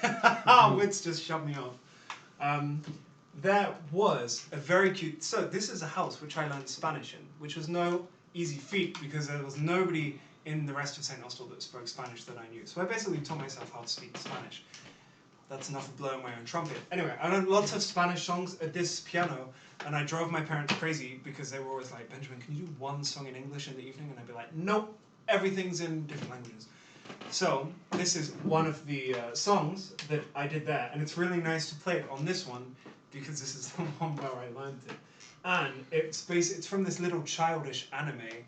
Wits just shoved me off. There was a very cute... So this is a house which I learned Spanish in, which was no easy feat because there was nobody in the rest of St. Austell that spoke Spanish that I knew. So I basically taught myself how to speak Spanish. That's enough of blowing my own trumpet. Anyway, I learned lots of Spanish songs at this piano, and I drove my parents crazy because they were always like, Benjamin, can you do one song in English in the evening? And I'd be like, nope, everything's in different languages. So this is one of the songs that I did there, and it's really nice to play it on this one because this is the one where I learned it. And it's from this little childish anime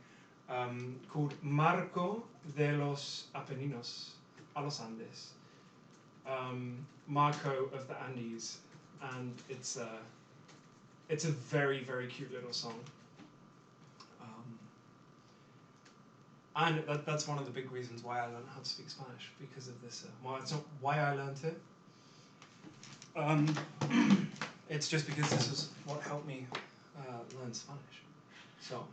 called Marco de los Apeninos a los Andes. Marco of the Andes, and it's It's a very, very cute little song. And that's one of the big reasons why I learned how to speak Spanish, because of this. Well, it's not why I learned it. It's just because this is what helped me learn Spanish. So,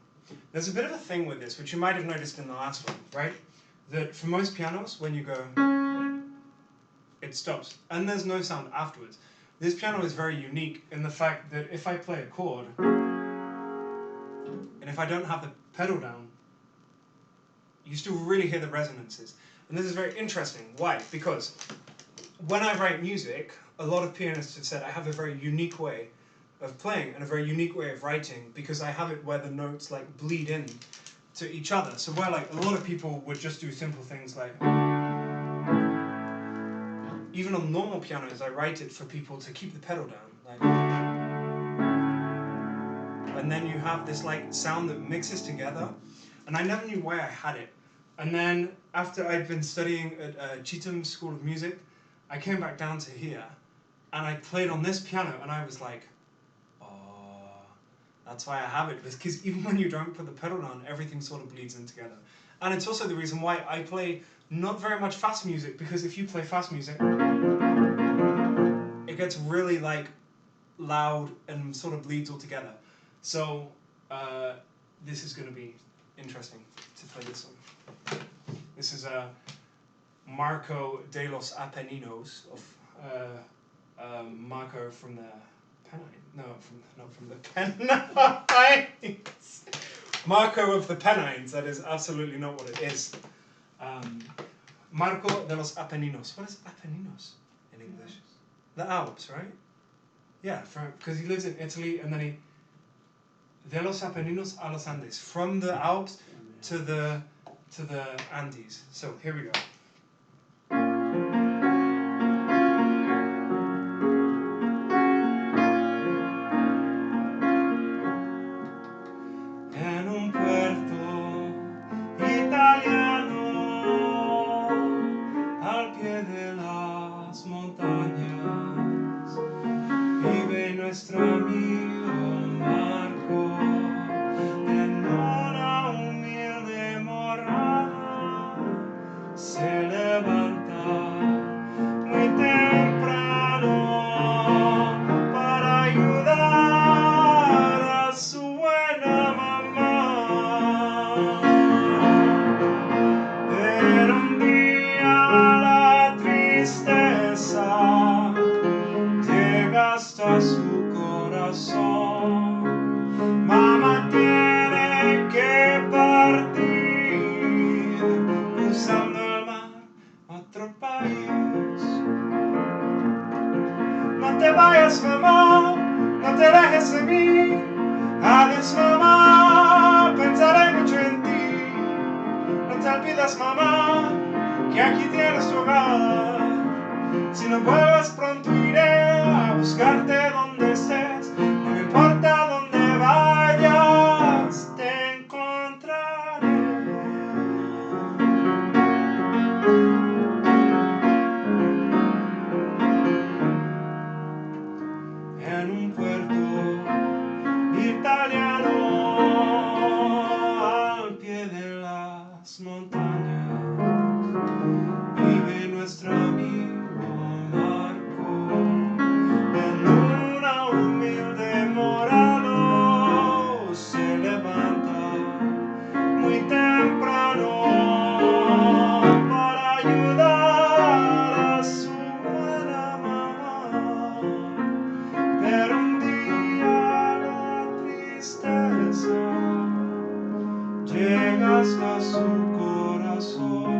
there's a bit of a thing with this, which you might have noticed in the last one, right? That for most pianos, when you go, it stops, and there's no sound afterwards. This piano is very unique in the fact that if I play a chord, and if I don't have the pedal down, you still really hear the resonances. And this is very interesting. Why? Because when I write music, a lot of pianists have said I have a very unique way of playing and a very unique way of writing, because I have it where the notes like bleed in to each other. So where like a lot of people would just do simple things like, even on normal pianos, I write it for people to keep the pedal down, like, and then you have this like sound that mixes together, and I never knew why I had it. And then after I'd been studying at Cheetham School of Music, I came back down to here, and I played on this piano, and I was like, oh, that's why I have it, because even when you don't put the pedal down, everything sort of bleeds in together. And it's also the reason why I play not very much fast music, because if you play fast music, it gets really like loud and sort of bleeds all together. So this is going to be interesting to play this song. This is Marco de los Apeninos, of Marco from the Pennines. No, not from the Pennines. Marco of the Pennines. That is absolutely not what it is. Marco de los Apeninos. What is Apeninos in English? The Alps, right? Yeah, because he lives in Italy, and then he de los Apeninos a los Andes, from the Alps to the Andes. So here we go. En un puerto italiano, al pie de las montañas, vive nuestro amigo Marco, en una humilde morada. Se levanta muy temprano para ayudar a su buena mamá. Pero un día la tristeza llega hasta su corazón. Mamá tiene que partir, cruzando el mar a otro país. No te vayas, mamá, no te dejes de mí. Adiós, mamá, pensaré mucho en ti. No te olvides, mamá, que aquí tienes tu hogar. Si no vuelves pronto iré a buscarte donde estés. No me importa dónde vayas, te encontraré. En un puerto italiano, al pie de las montañas, vive nuestro amigo Marco, en una humilde morada. Se levanta muy temprano para ayudar a su buena mamá. Pero un día la tristeza llega hasta su corazón.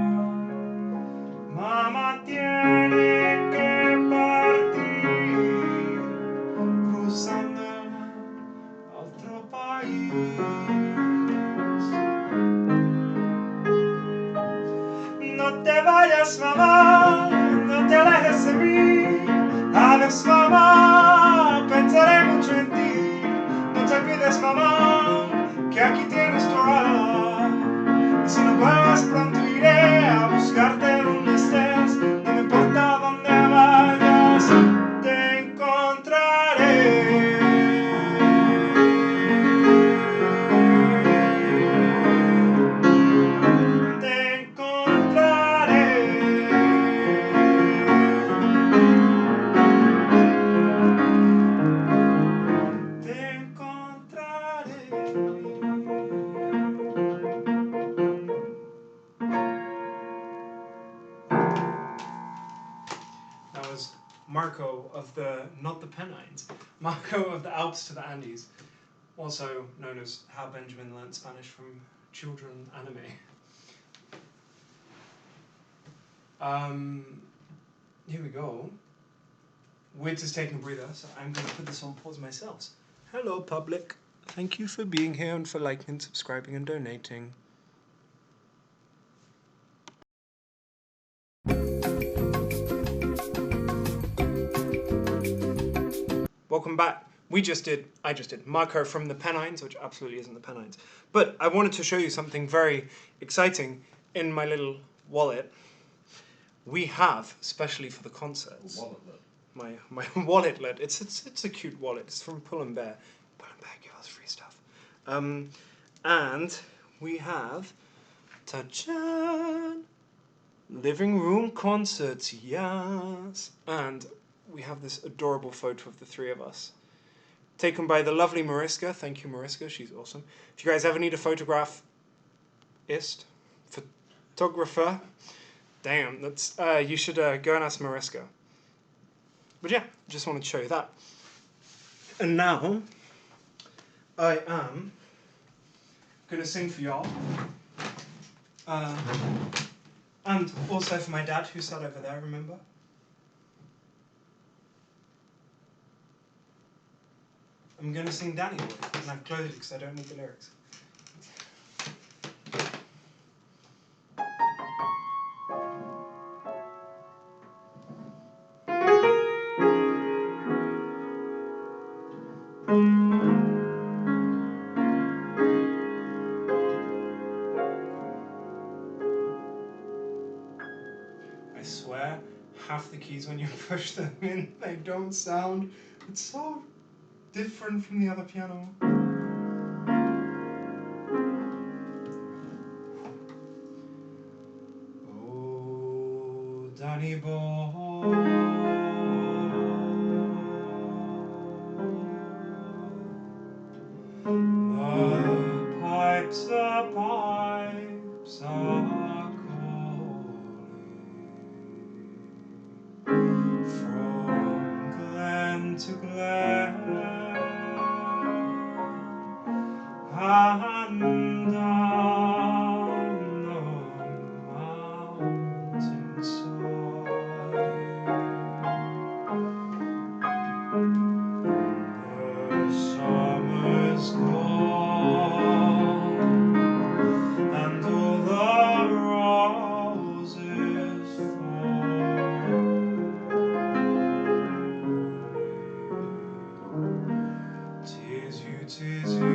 Mamá tiene que partir, cruzando el mar a otro país. No te vayas, mamá, no te alejes de mí. Adiós, mamá, pensaré mucho en ti. No te olvides, mamá, que aquí tienes tu hogar. Y si no vuelves pronto iré a buscarte donde estés. No me importa dónde vayas, te encontraré. Marco of the, not the Pennines, Marco of the Alps to the Andes, also known as How Benjamin Learnt Spanish from Children Anime. Here we go. We're just taking a breather, so I'm going to put this on pause myself. Hello, public. Thank you for being here and for liking and subscribing and donating. Welcome back. I just did Marco from the Pennines, which absolutely isn't the Pennines. But I wanted to show you something very exciting in my little wallet. We have, especially for the concerts, my wallet lid. It's a cute wallet. It's from Pull and Bear. Pull and Bear give us free stuff. And we have, ta-da, living room concerts, yes. And we have this adorable photo of the three of us, taken by the lovely Mariska. Thank you, Mariska. She's awesome. If you guys ever need a photographer, damn, that's you should go and ask Mariska. But yeah, just wanted to show you that. And now, I am gonna sing for y'all, and also for my dad who sat over there. Remember? I'm gonna sing Danny Boy, and I've closed it because I don't need the lyrics. I swear, half the keys when you push them in, they don't sound. It's so different from the other piano. Oh, Danny boy, the pipes are calling from glen to glen. And down the mountainside, the summer's gone, and all the roses fall. 'Tis you, 'tis you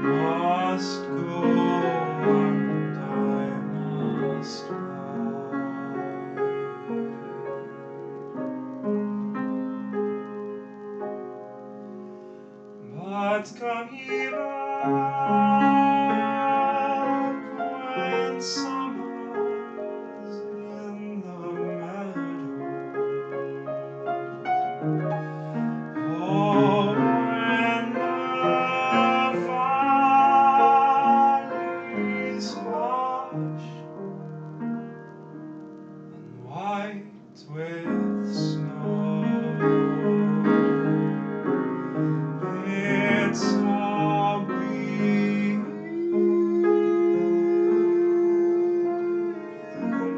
must go, and I must bide. But come ye back when summer's in the meadow. Oh, when the valleys hush and white with snow, it's a green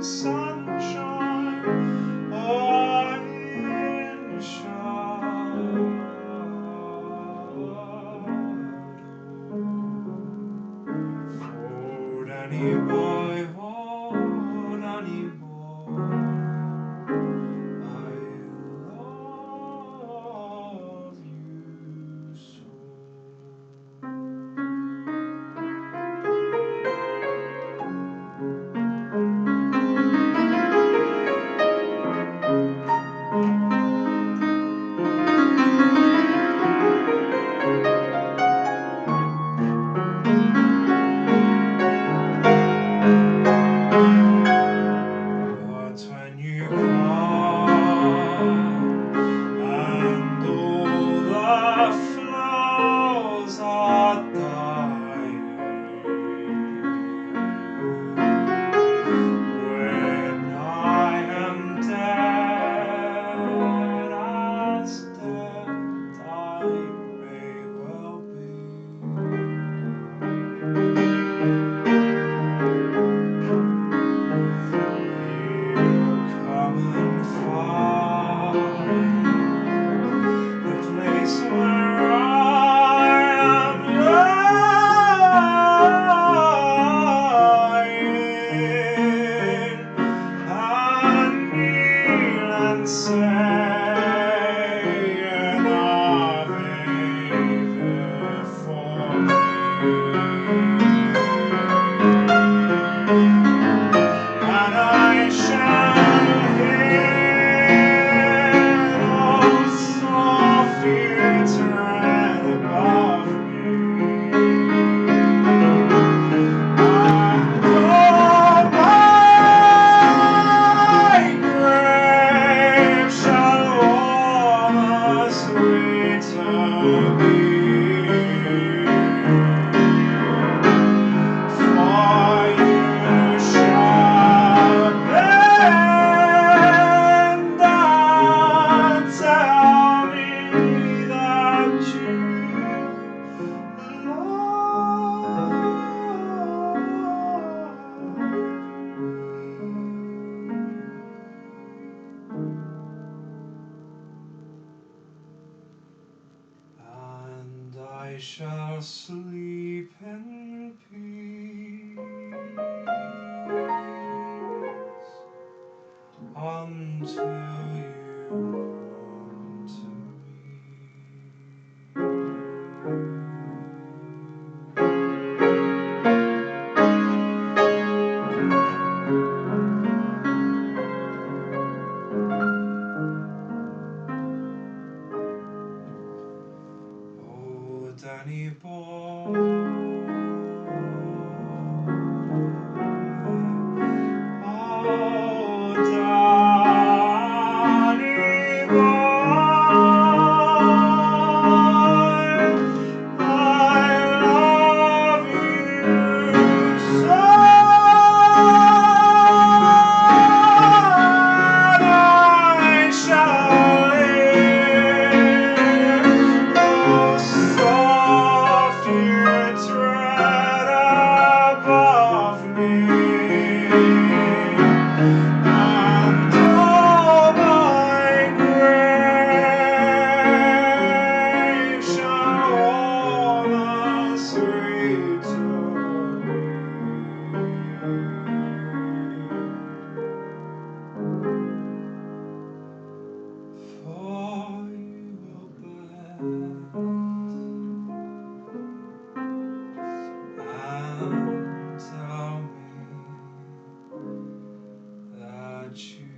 sunshine or in shadow. Oh, Danny boy, oh, Danny boy, I love you so. And I shall sleep in peace until you come to Danny boy, oh Danny boy, I love you so, and I shall live. Oh, soft you tread above me, and all my grave shall warm and sweet to me. For you will bend and tell me that you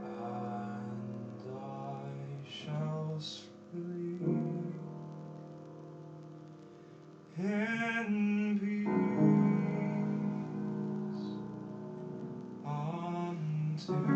and I shall sleep in peace until you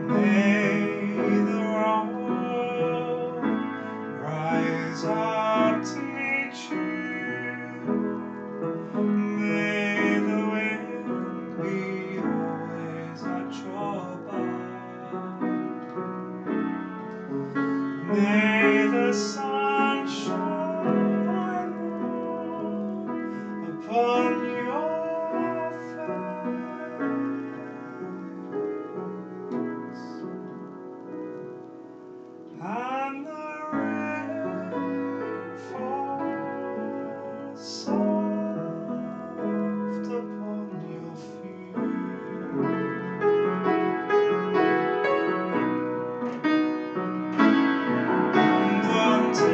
May the road rise up to meet you. May the wind be always at your back. May the sun shine upon your face, and the rain fall soft upon your feet. And until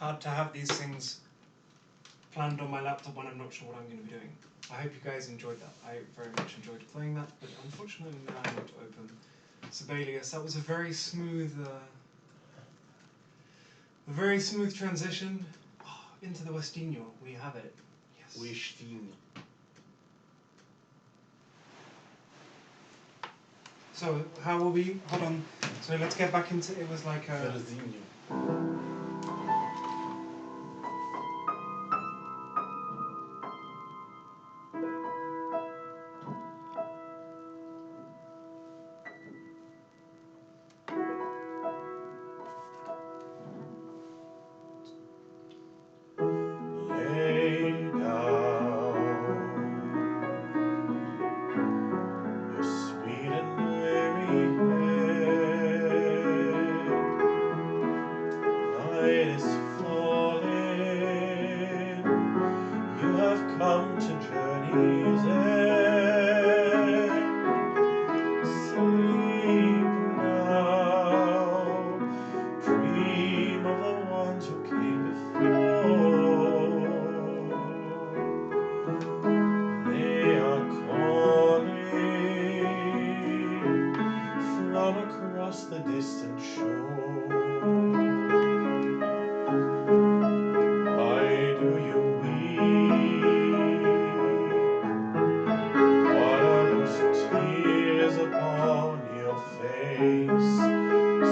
hard to have these things planned on my laptop when I'm not sure what I'm going to be doing. I hope you guys enjoyed that. I very much enjoyed playing that, but unfortunately now I need to open Sibelius. That was a very smooth transition into the Westino. We have it. Yes. So how will we? Hold on. So let's get back into. It was like a. Lay down your sweet and weary head. Night is falling. You have come to journey's end. Sleep now. Dream of the ones who came before. They are calling from across the distant shore. Why do you weep? What are those tears upon your face?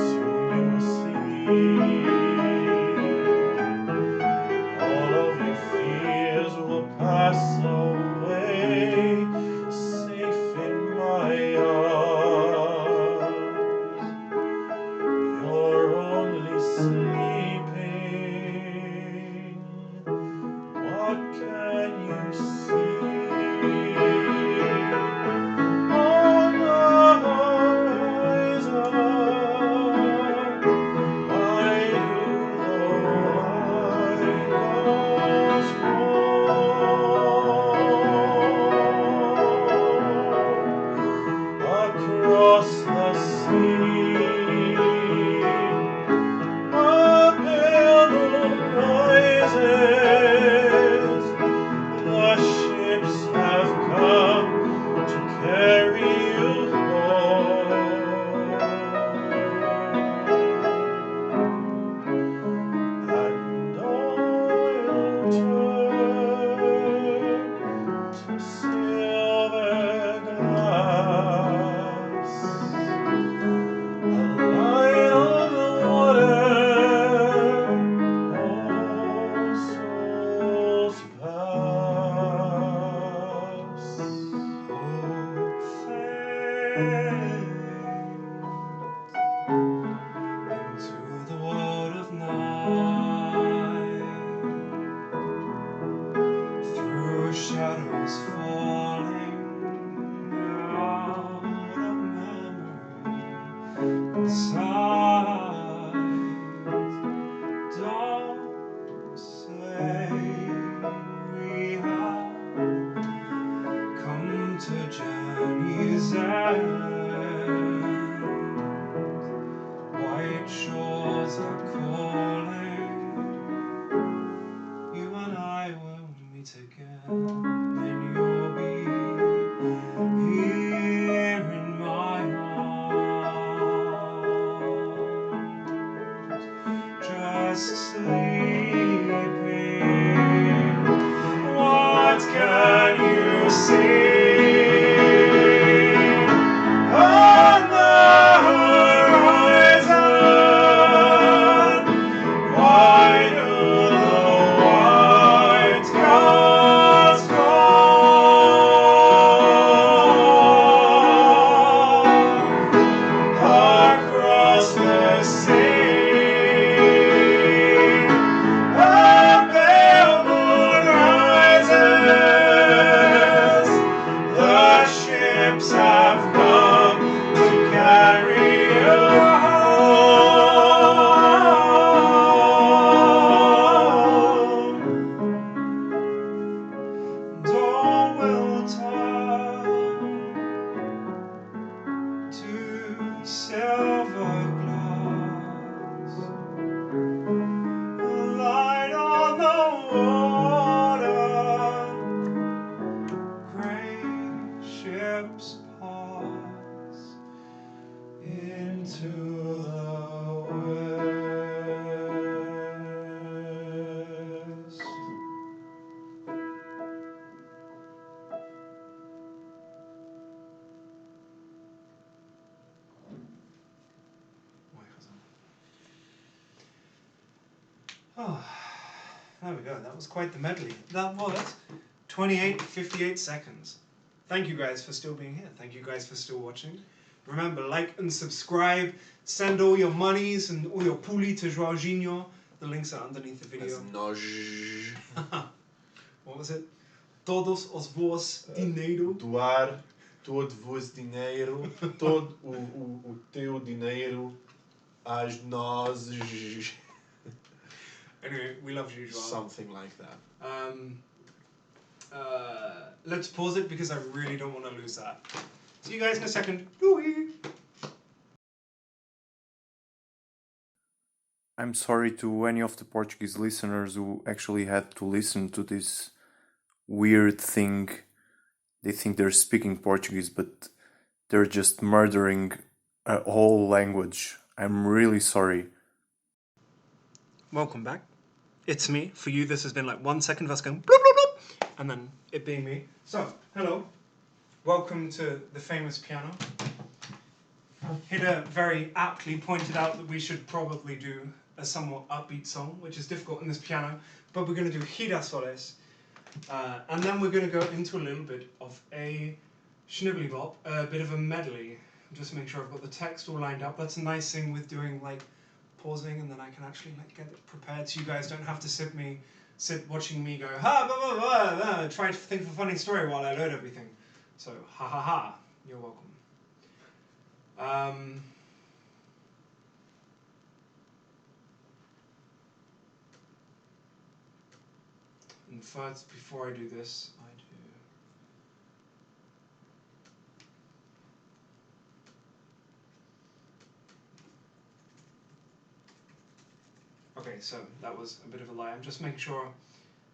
Soon you will see. All of your fears will pass away, safe in my arms. You're only sleeping. What can you see? On the horizon, why do the white gulls roll across the sea? A pale moon rises. The ships have come to carry you home. And oil turn to silver glass. A light on the water, all souls pass. Hope fades into the world of night, through shadows falling out of memory and sight. Don't say we have come to journey's end. White shores are calling. You and I will meet again, and you'll be here in my arms, just sleeping. What can you see? On the horizon, why do the white gulls roll across the sea? A pale moon rises. The ships have come to carry you home. Dawn will turn to silver glass. into the west. Oh, there we go. That was quite the medley. That was 58 seconds. Thank you guys for still being here. Thank you guys for still watching. Remember, like and subscribe. Send all your monies and all your puli to Joaquinho. The links are underneath the video. What was it? Todos os vos dinheiro. Doar todo vos dinheiro, todo o teu dinheiro às nozes. Anyway, we love you, Joao. Something like that. Let's pause it because I really don't want to lose that. See you guys in a second. Doei. I'm sorry to any of the Portuguese listeners who actually had to listen to this weird thing. They think they're speaking Portuguese, but they're just murdering a whole language. I'm really sorry. Welcome back. It's me. For you, this has been like 1 second of us going bloop, bloop, bloop, and then it being me. So, hello. Welcome to the famous piano. Hida very aptly pointed out that we should probably do a somewhat upbeat song, which is difficult in this piano, but we're going to do Girasoles. And then we're going to go into a little bit of a schnibbly bop, a bit of a medley. Just make sure I've got the text all lined up. That's a nice thing with doing like pausing, and then I can actually like get it prepared so you guys don't have to sit watching me go ha blah, blah, blah, blah, try to think of a funny story while I load everything. So ha ha ha, you're welcome. And first, before I do this, okay, so that was a bit of a lie. I'm just making sure.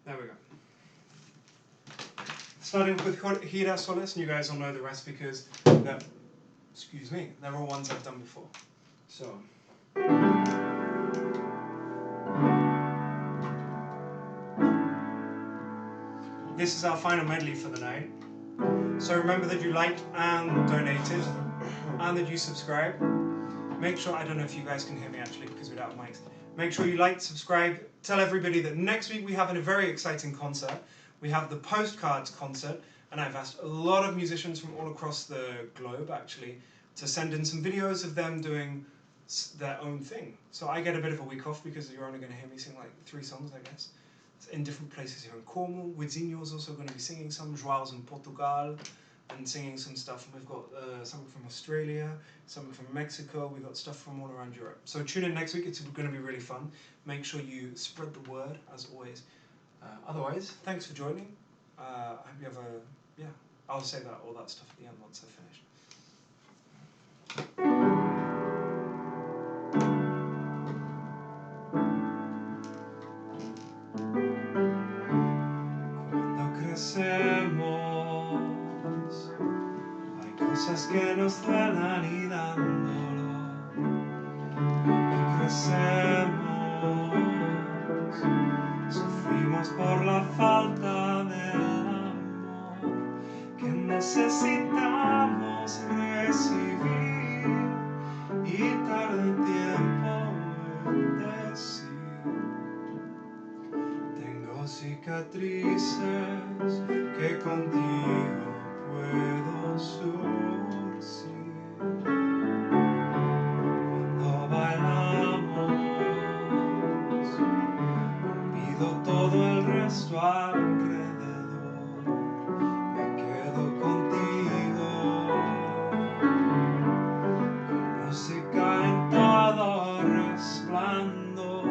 There we go. Starting with Girasoles, and you guys all know the rest because they're all ones I've done before. So. This is our final medley for the night. So remember that you liked and donated, and that you subscribed. Make sure, I don't know if you guys can hear me actually because without mics. Make sure you like, subscribe, tell everybody that next week we have a very exciting concert. We have the Postcards concert, and I've asked a lot of musicians from all across the globe actually to send in some videos of them doing their own thing. So I get a bit of a week off because you're only going to hear me sing like 3 songs, I guess. In different places here in Cornwall. Wizinho's also going to be singing some, Joao's in Portugal, and singing some stuff. And we've got something from Australia, something from Mexico, we've got stuff from all around Europe. So tune in next week, it's going to be really fun. Make sure you spread the word, as always. Otherwise, thanks for joining. I hope you have I'll say all that stuff at the end once I've finished. Hay cosas que nos duelan y dan dolor. Y crecemos, sufrimos por la falta del amor que necesitamos recibir y tarda el tiempo en decir. Tengo cicatrices que contigo puedo surcir. Cuando bailamos, olvido todo el resto alrededor. Me quedo contigo, con música en todo resplandor.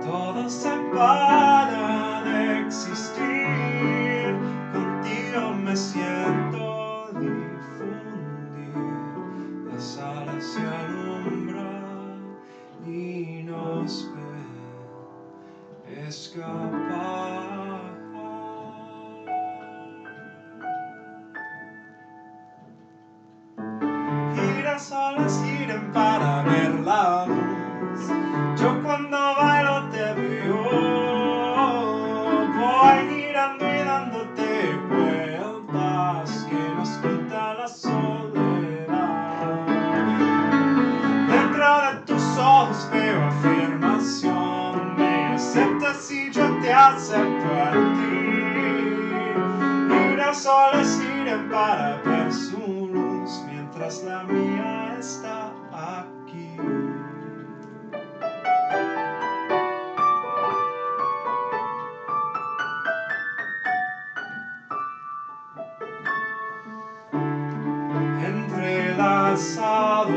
Todo se para de existir, contigo me siento difundir, las alas se alumbran y nos ven escapar. soles giren para ver la luz. Yo cuando bailo te veo, voy girando y dándote vueltas que nos quita la soledad. Dentro de tus ojos veo afirmación, me aceptas y yo te acepto a ti. Y los soles giran para ver su luz mientras la mía está aquí. Entrelazados,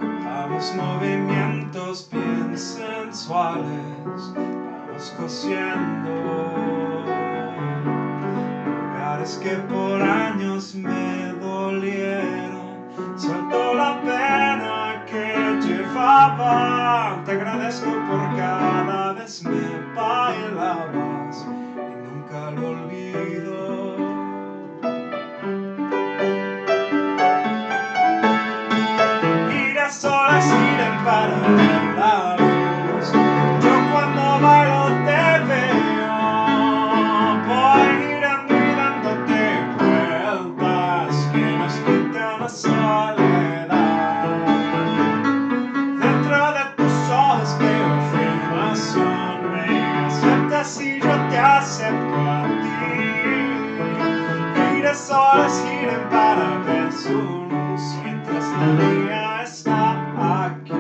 dibujamos movimientos bien sensuales, vamos cosiendo lugares que por años me dolieron. Suelto la pena que llevaba, te agradezco por cada vez me bailabas y nunca lo olvido. Solas giran para ver la luz. Yo cuando bailo te veo, voy girando y dándote vueltas que nos quitan la soledad. Dentro de tus ojos veo afirmación, me aceptas y yo te acepto a ti. Giras solas giran para ver su luz mientras la mía está aquí.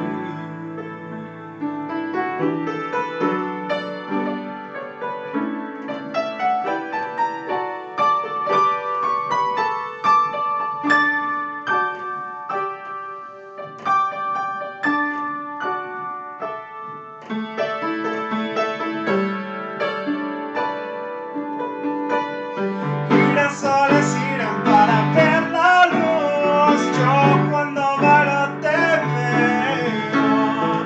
Giras solas giran para ver la luz. Yo cuando bailo te veo,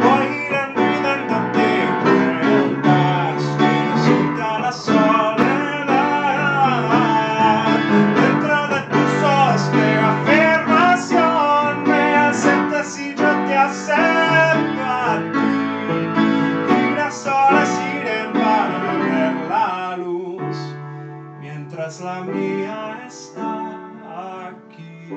voy girando y dándote vueltas que nos quita la soledad. Dentro de tus ojos veo afirmación, me aceptas y yo te acepto a ti. Giras solas giran para ver la luz mientras la mía está aquí.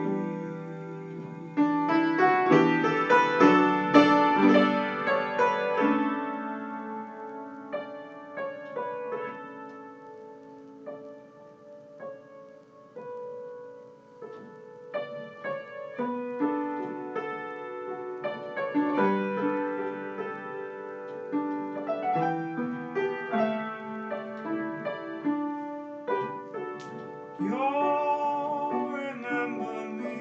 You'll remember me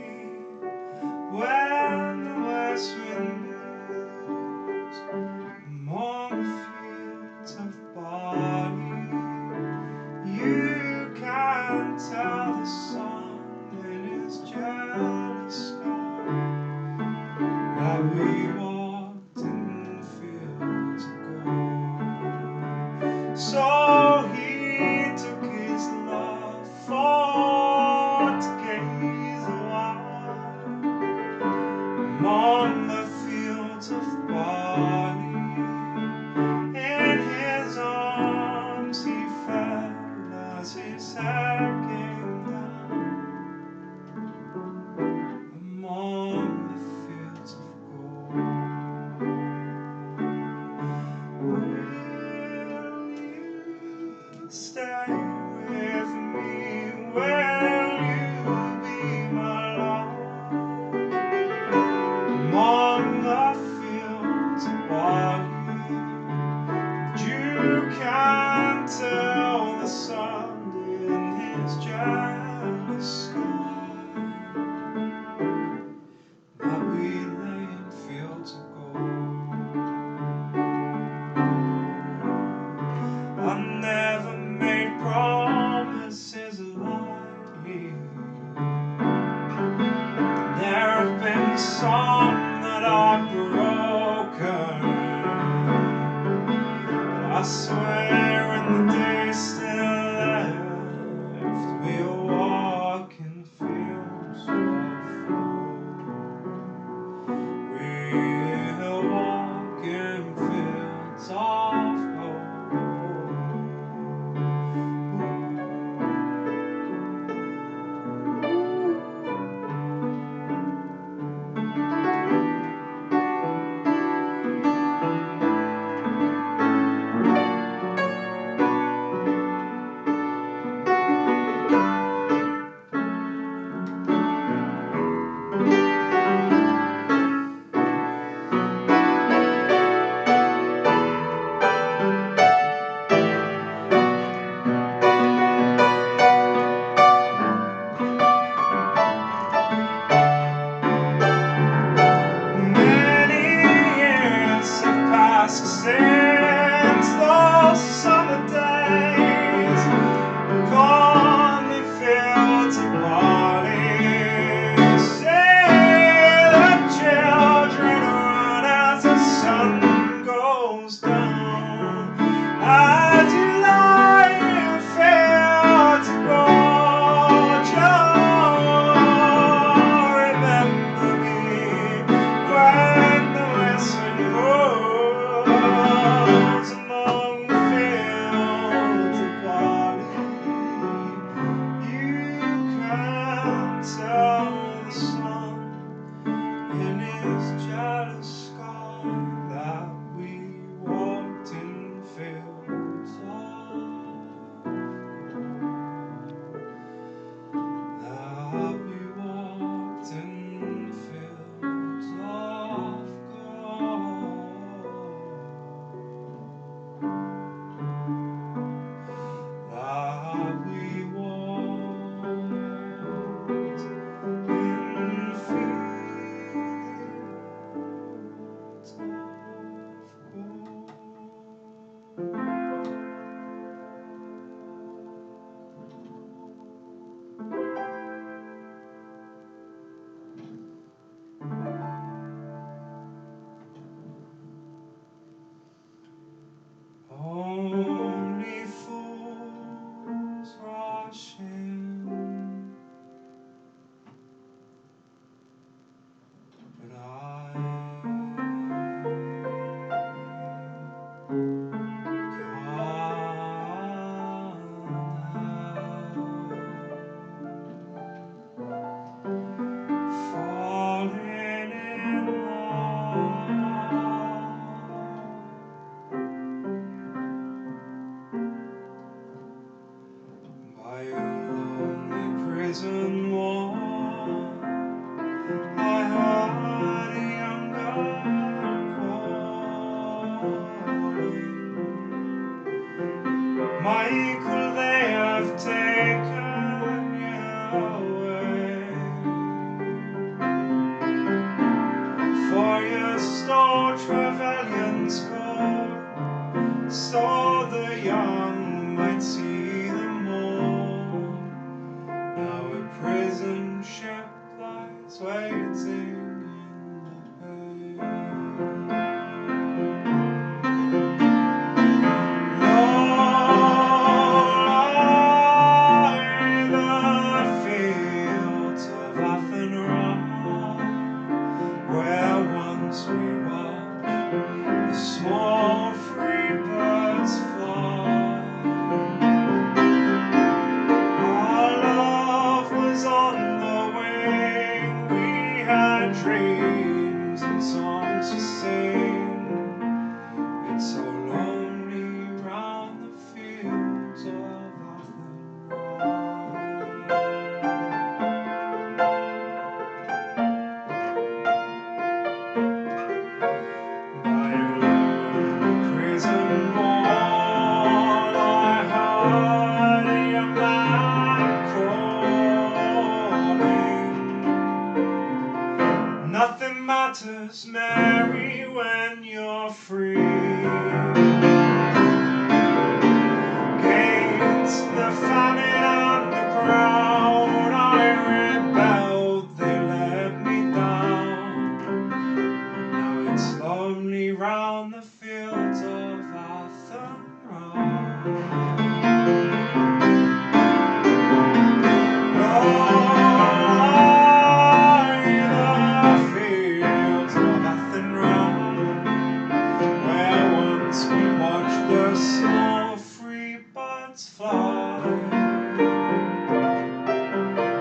when the west wind blows among the fields of barley. You can tell the sun in his jealous sky that we walked in fields of gold. So he took his love for to gaze awhile among the fields of barley. In his arms he fell as his hair came down among the fields of gold. Will you stay with me? Will you be my love among the fields of barley? You can tell the sun in his jealous sky that we lay in fields of gold. I never made promises lightly. There have been some that I've broken. I swear in the day still left, we'll walk in fields of the Storch Rebellion's core, so the young might see them more. Now a prison ship lies waiting in the bay. Where once we watched the small free birds fly. Our love was on the wing, we had dreams and songs to sing. It's so lonely round the fields of nothing matters, Mary, when you're free. Against the famine and the crowd, I rebelled, they let me down. Now it's lonely round the fields of Athenry. The small free birds fly.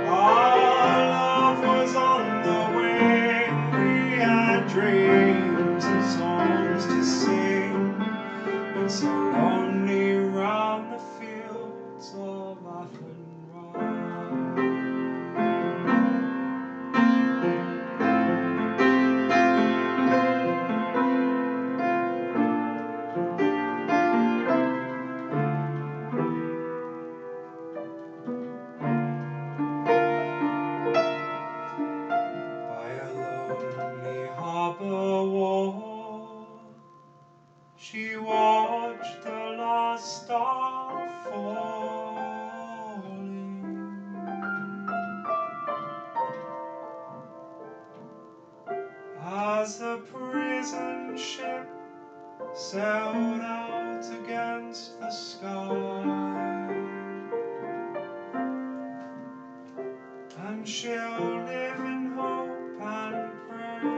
Our love was on the wing, we had dreams and songs to sing. It's so lonely round the fields of Athenry. She watched the last star falling. As the prison ship sailed out against the sky, and she'll live in hope and pray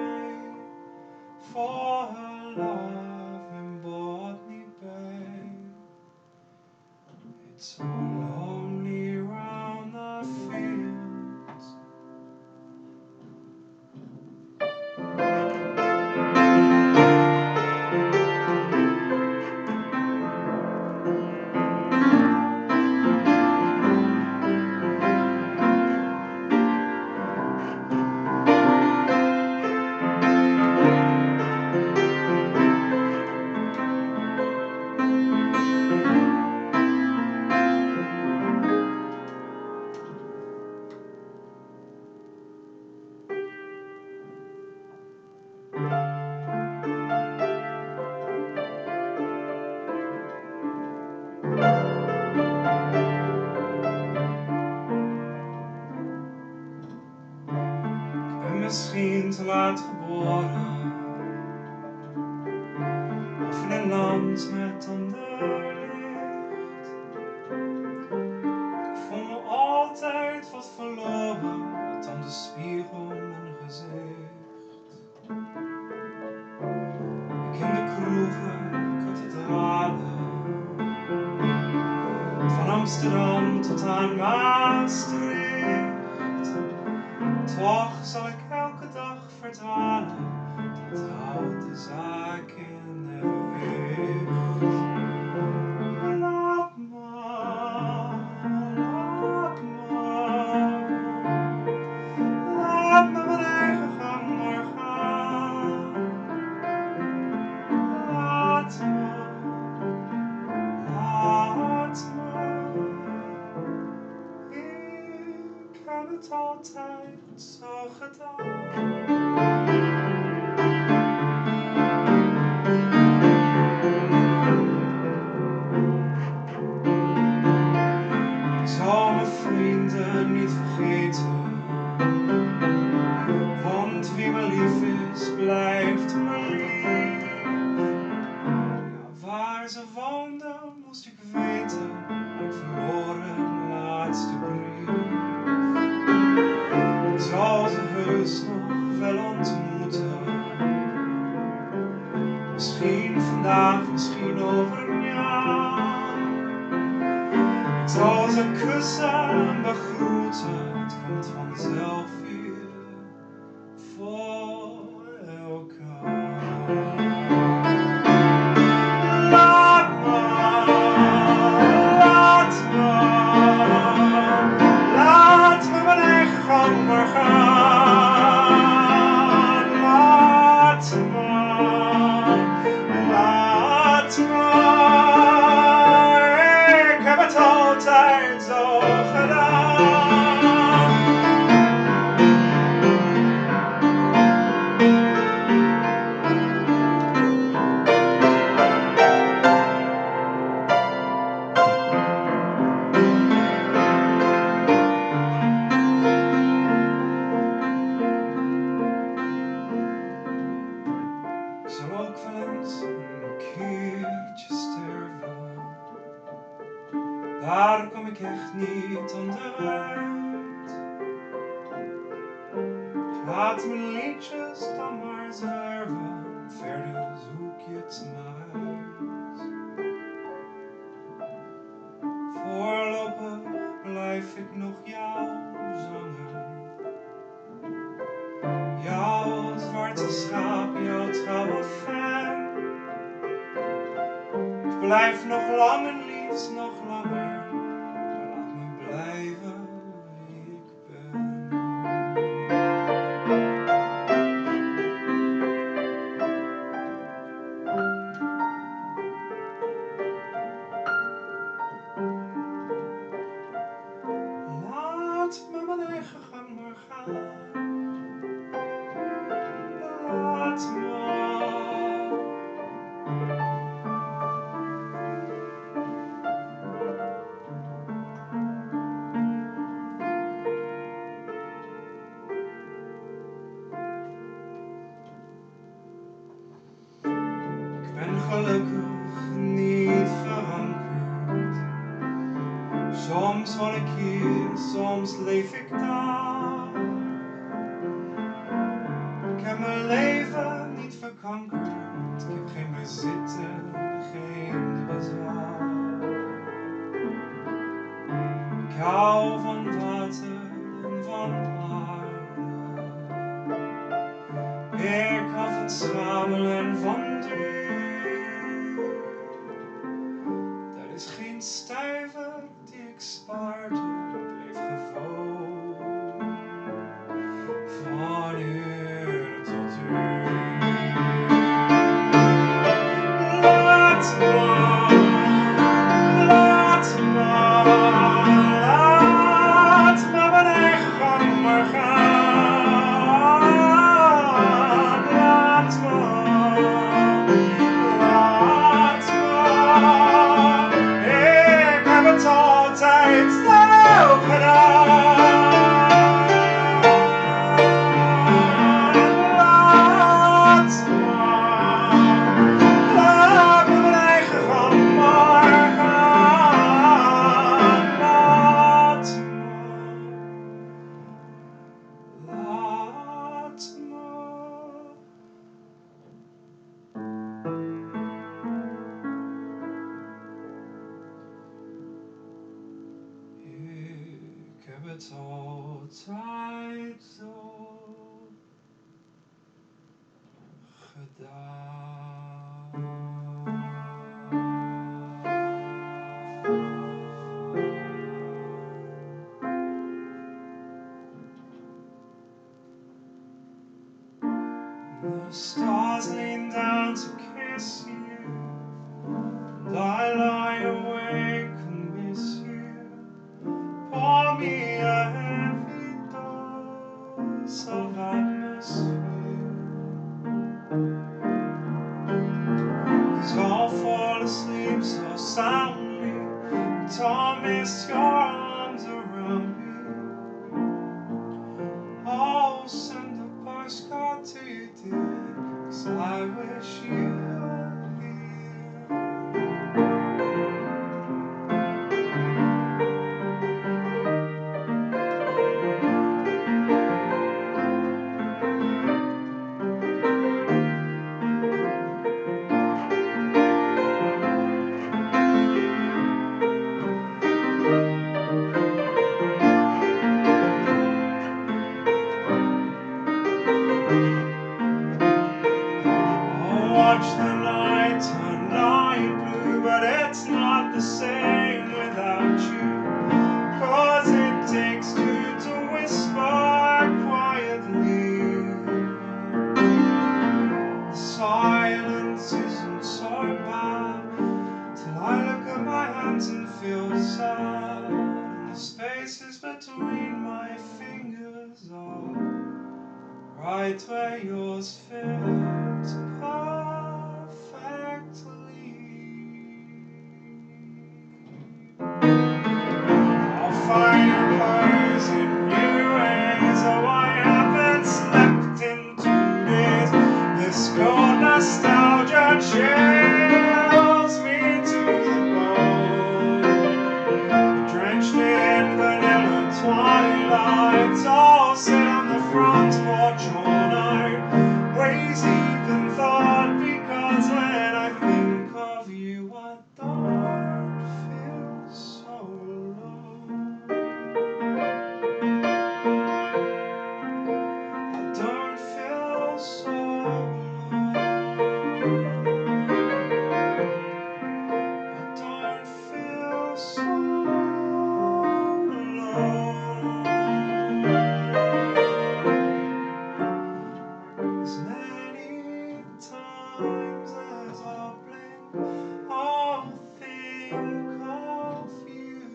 for her love in Botany Bay. It's so lonely round the fields. Misschien te laat geboren, of in een land met ander licht. Ik voel me altijd wat verloren, dan de spiegel in mijn gezicht. Ik in de kroegen, kathedralen, van Amsterdam tot aan Maastricht. Toch zal ik elke dag verdwalen, dat houdt de zaak in evenwicht. Laat me, laat me mijn eigen gang maar gaan. Laat me, ik heb het altijd zo gedaan. ergens nog wel ontmoeten. Misschien vandaag, misschien over een jaar. Ik zal ze kussen en begroeten, het komt vanzelf weer voor elkaar. Laat me, laat me mijn eigen gang maar gaan. Laat me, ik heb het altijd zo gedaan. Ik zal ook wel eens een keertje sterven. Daar kom ik echt niet onderuit. Ik laat mijn liedjes dan maar zwerven, verder zoek je het maar uit. Voorlopig blijf ik nog jouw zanger. Jouw zwarte schaap, jouw trouwe fan. Ik blijf nog lang en liefst nog langer, maar laat me blijven wie ik ben. Laat me mijn eigen gang maar gaan. Laat me. Ik ben gelukkig niet verankerd. Soms woon ik hier, soms leef ik daar. Ik heb mijn leven niet verkankerd. Ik heb geen bezit en geen bezwaar. Ik hou van water en van aarde. Ik hou van schamel en van duur. Er is geen stuiver die ik spaarde, ik bleef gewoon van uur tot uur. Laat me, mijn eigen gang maar gaan. Laat me, ik heb het altijd zo gedaan. Laat me mijn eigen gang maar gaan. Laat me. Ik heb het altijd zo The stars lean down to kiss you, and I lie awake and miss you. Pour me a heavy dose of atmosphere, 'cause I'll fall asleep so soundly until miss your arms around me. I'll send a postcard to you, dear, 'cause I wish you were here. watch the night turn light blue, but it's not the same without you. 'Cause it takes two to whisper quietly. The silence isn't so bad till I look at my hands and feel sad. The spaces between my fingers are right where yours fits perfectly. I'll find a pose in new ways. Oh, I haven't slept in 2 days. This cold nostalgia chills me to the bone. Drenched in vanilla twilight, I'll sit on the front porch all night, waist deep in thought, because when I think of you, I don't feel so alone. I don't feel so alone. I don't feel so alone. As many times as I blink, I'll think of you.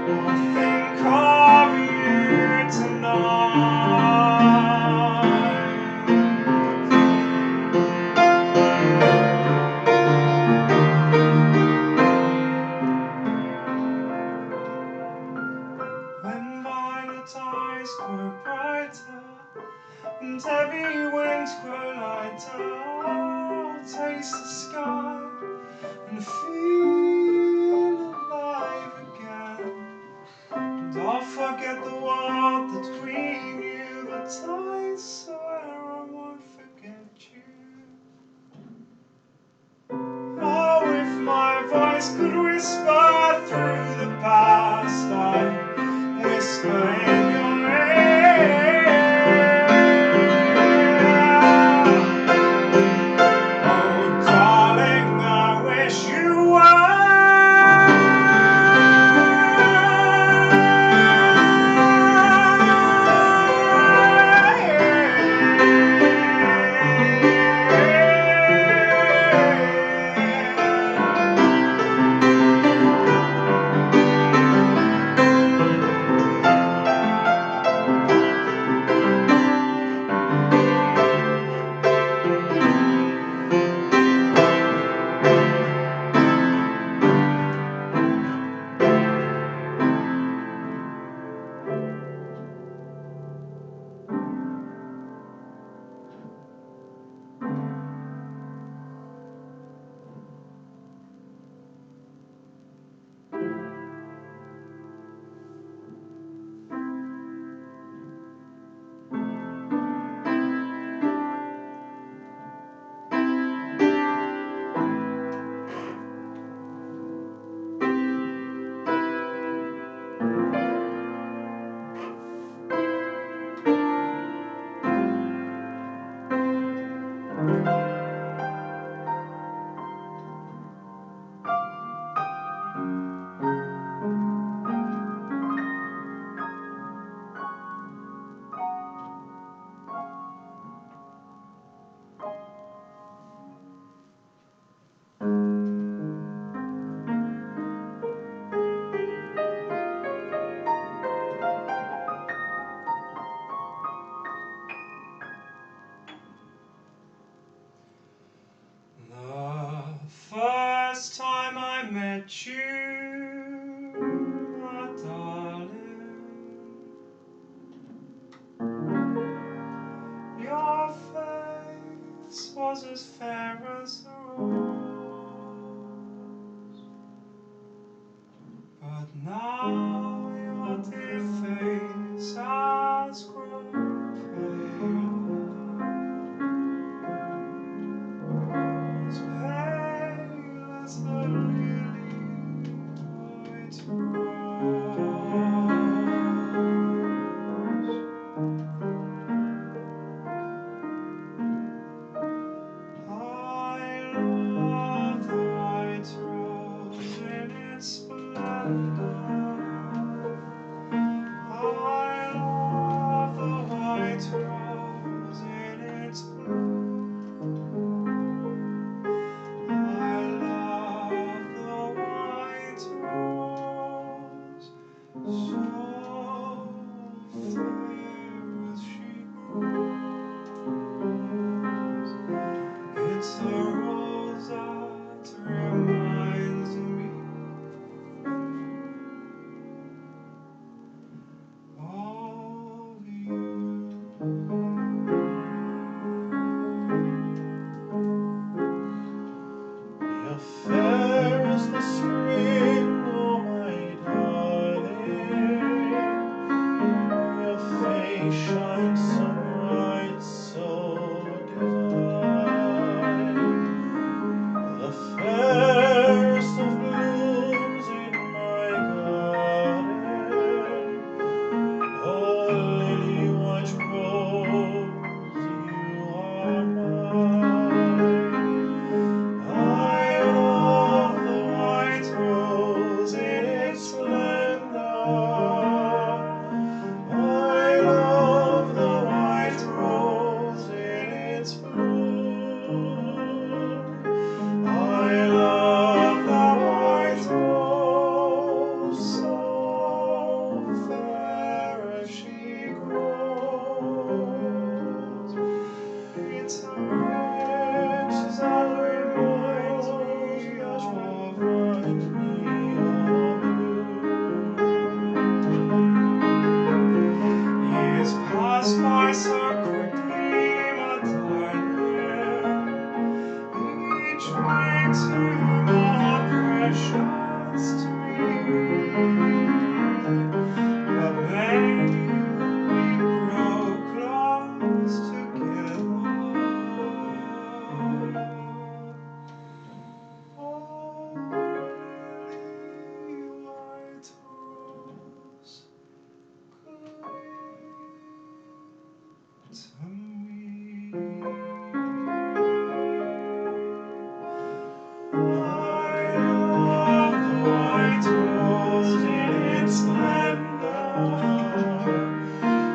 I'll think of you tonight. When violet eyes grow brighter and heavy winds grow lighter, I'll taste the sky and feel alive again. And I'll forget the world between you, but I swear I won't forget you. Oh, if my voice could whisper through the past, I'd whisper in your ear. Oh, darling, I wish you first time I met you, my darling, your face was as fair as the rose. Now your dear face has grown pale, as pale as the lily white rose. I love the white rose in its splendor. I love the white rose in its bloom. I love the white rose, so fair as she grows. It's the rose that reminds me of you. You're fair as the spring, oh my darling. Your face shines so bright, so divine. The fairest of blooms in my garden. Oh, lily white rose, you are mine. I love the white rose in its splendor. I love the white rose in its bloom. I love the white rose, so fair as she grows. It's a rose that reminds me of you. Years pass by so quickly, my darling. Each makes you more precious to me. But may we grow close together. Oh, lily white rose, cling to me. I love the white rose in its splendor.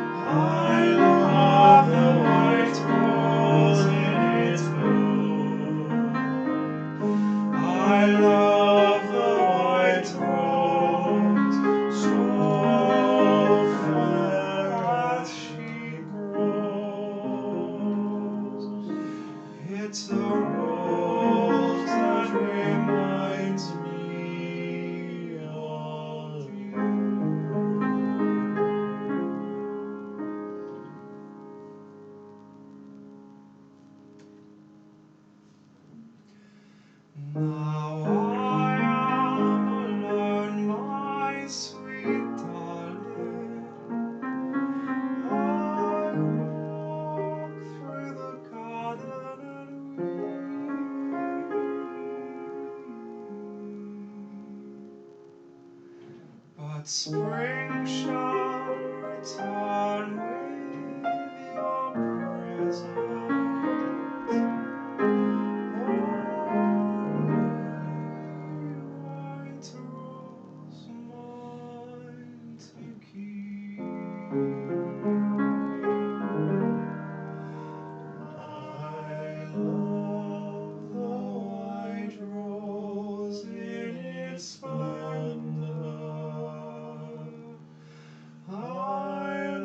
I love the white rose in its bloom. I love the white rose, so fair as she grows. It's the rose that reminds me of you. Now I am alone, my sweet darling. I walk through the garden and weep. But spring shall return with your presence. White rose mine to keep. I love the white rose in its splendor. I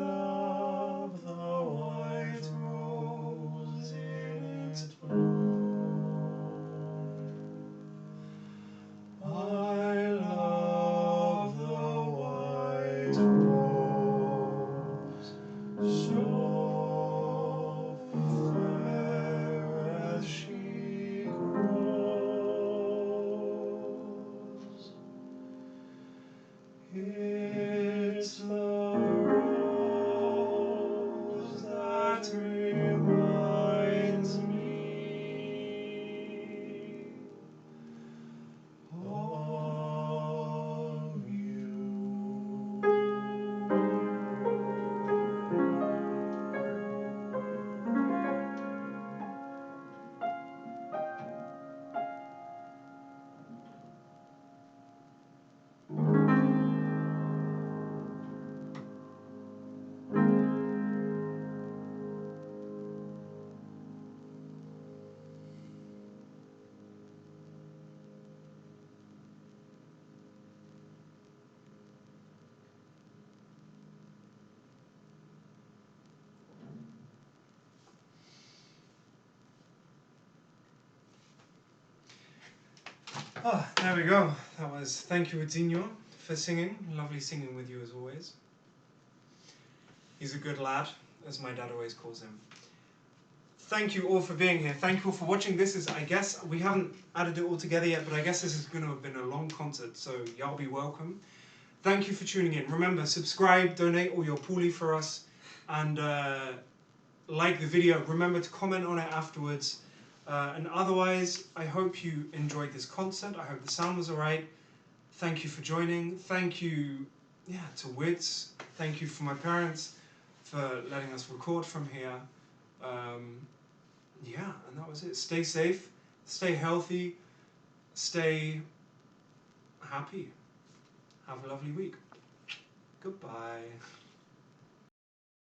Oh, there we go. That was thank you, Edinho, for singing. Lovely singing with you as always. He's a good lad, as my dad always calls him. Thank you all for being here. Thank you all for watching. This is, I guess, we haven't added it all together yet, but I guess this is going to have been a long concert, so y'all be welcome. Thank you for tuning in. Remember, subscribe, donate all your puli for us, and like the video. Remember to comment on it afterwards. And otherwise, I hope you enjoyed this concert. I hope the sound was alright. Thank you for joining. Thank you, to Wits. Thank you for my parents for letting us record from here. And that was it. Stay safe, stay healthy, stay happy. Have a lovely week. Goodbye.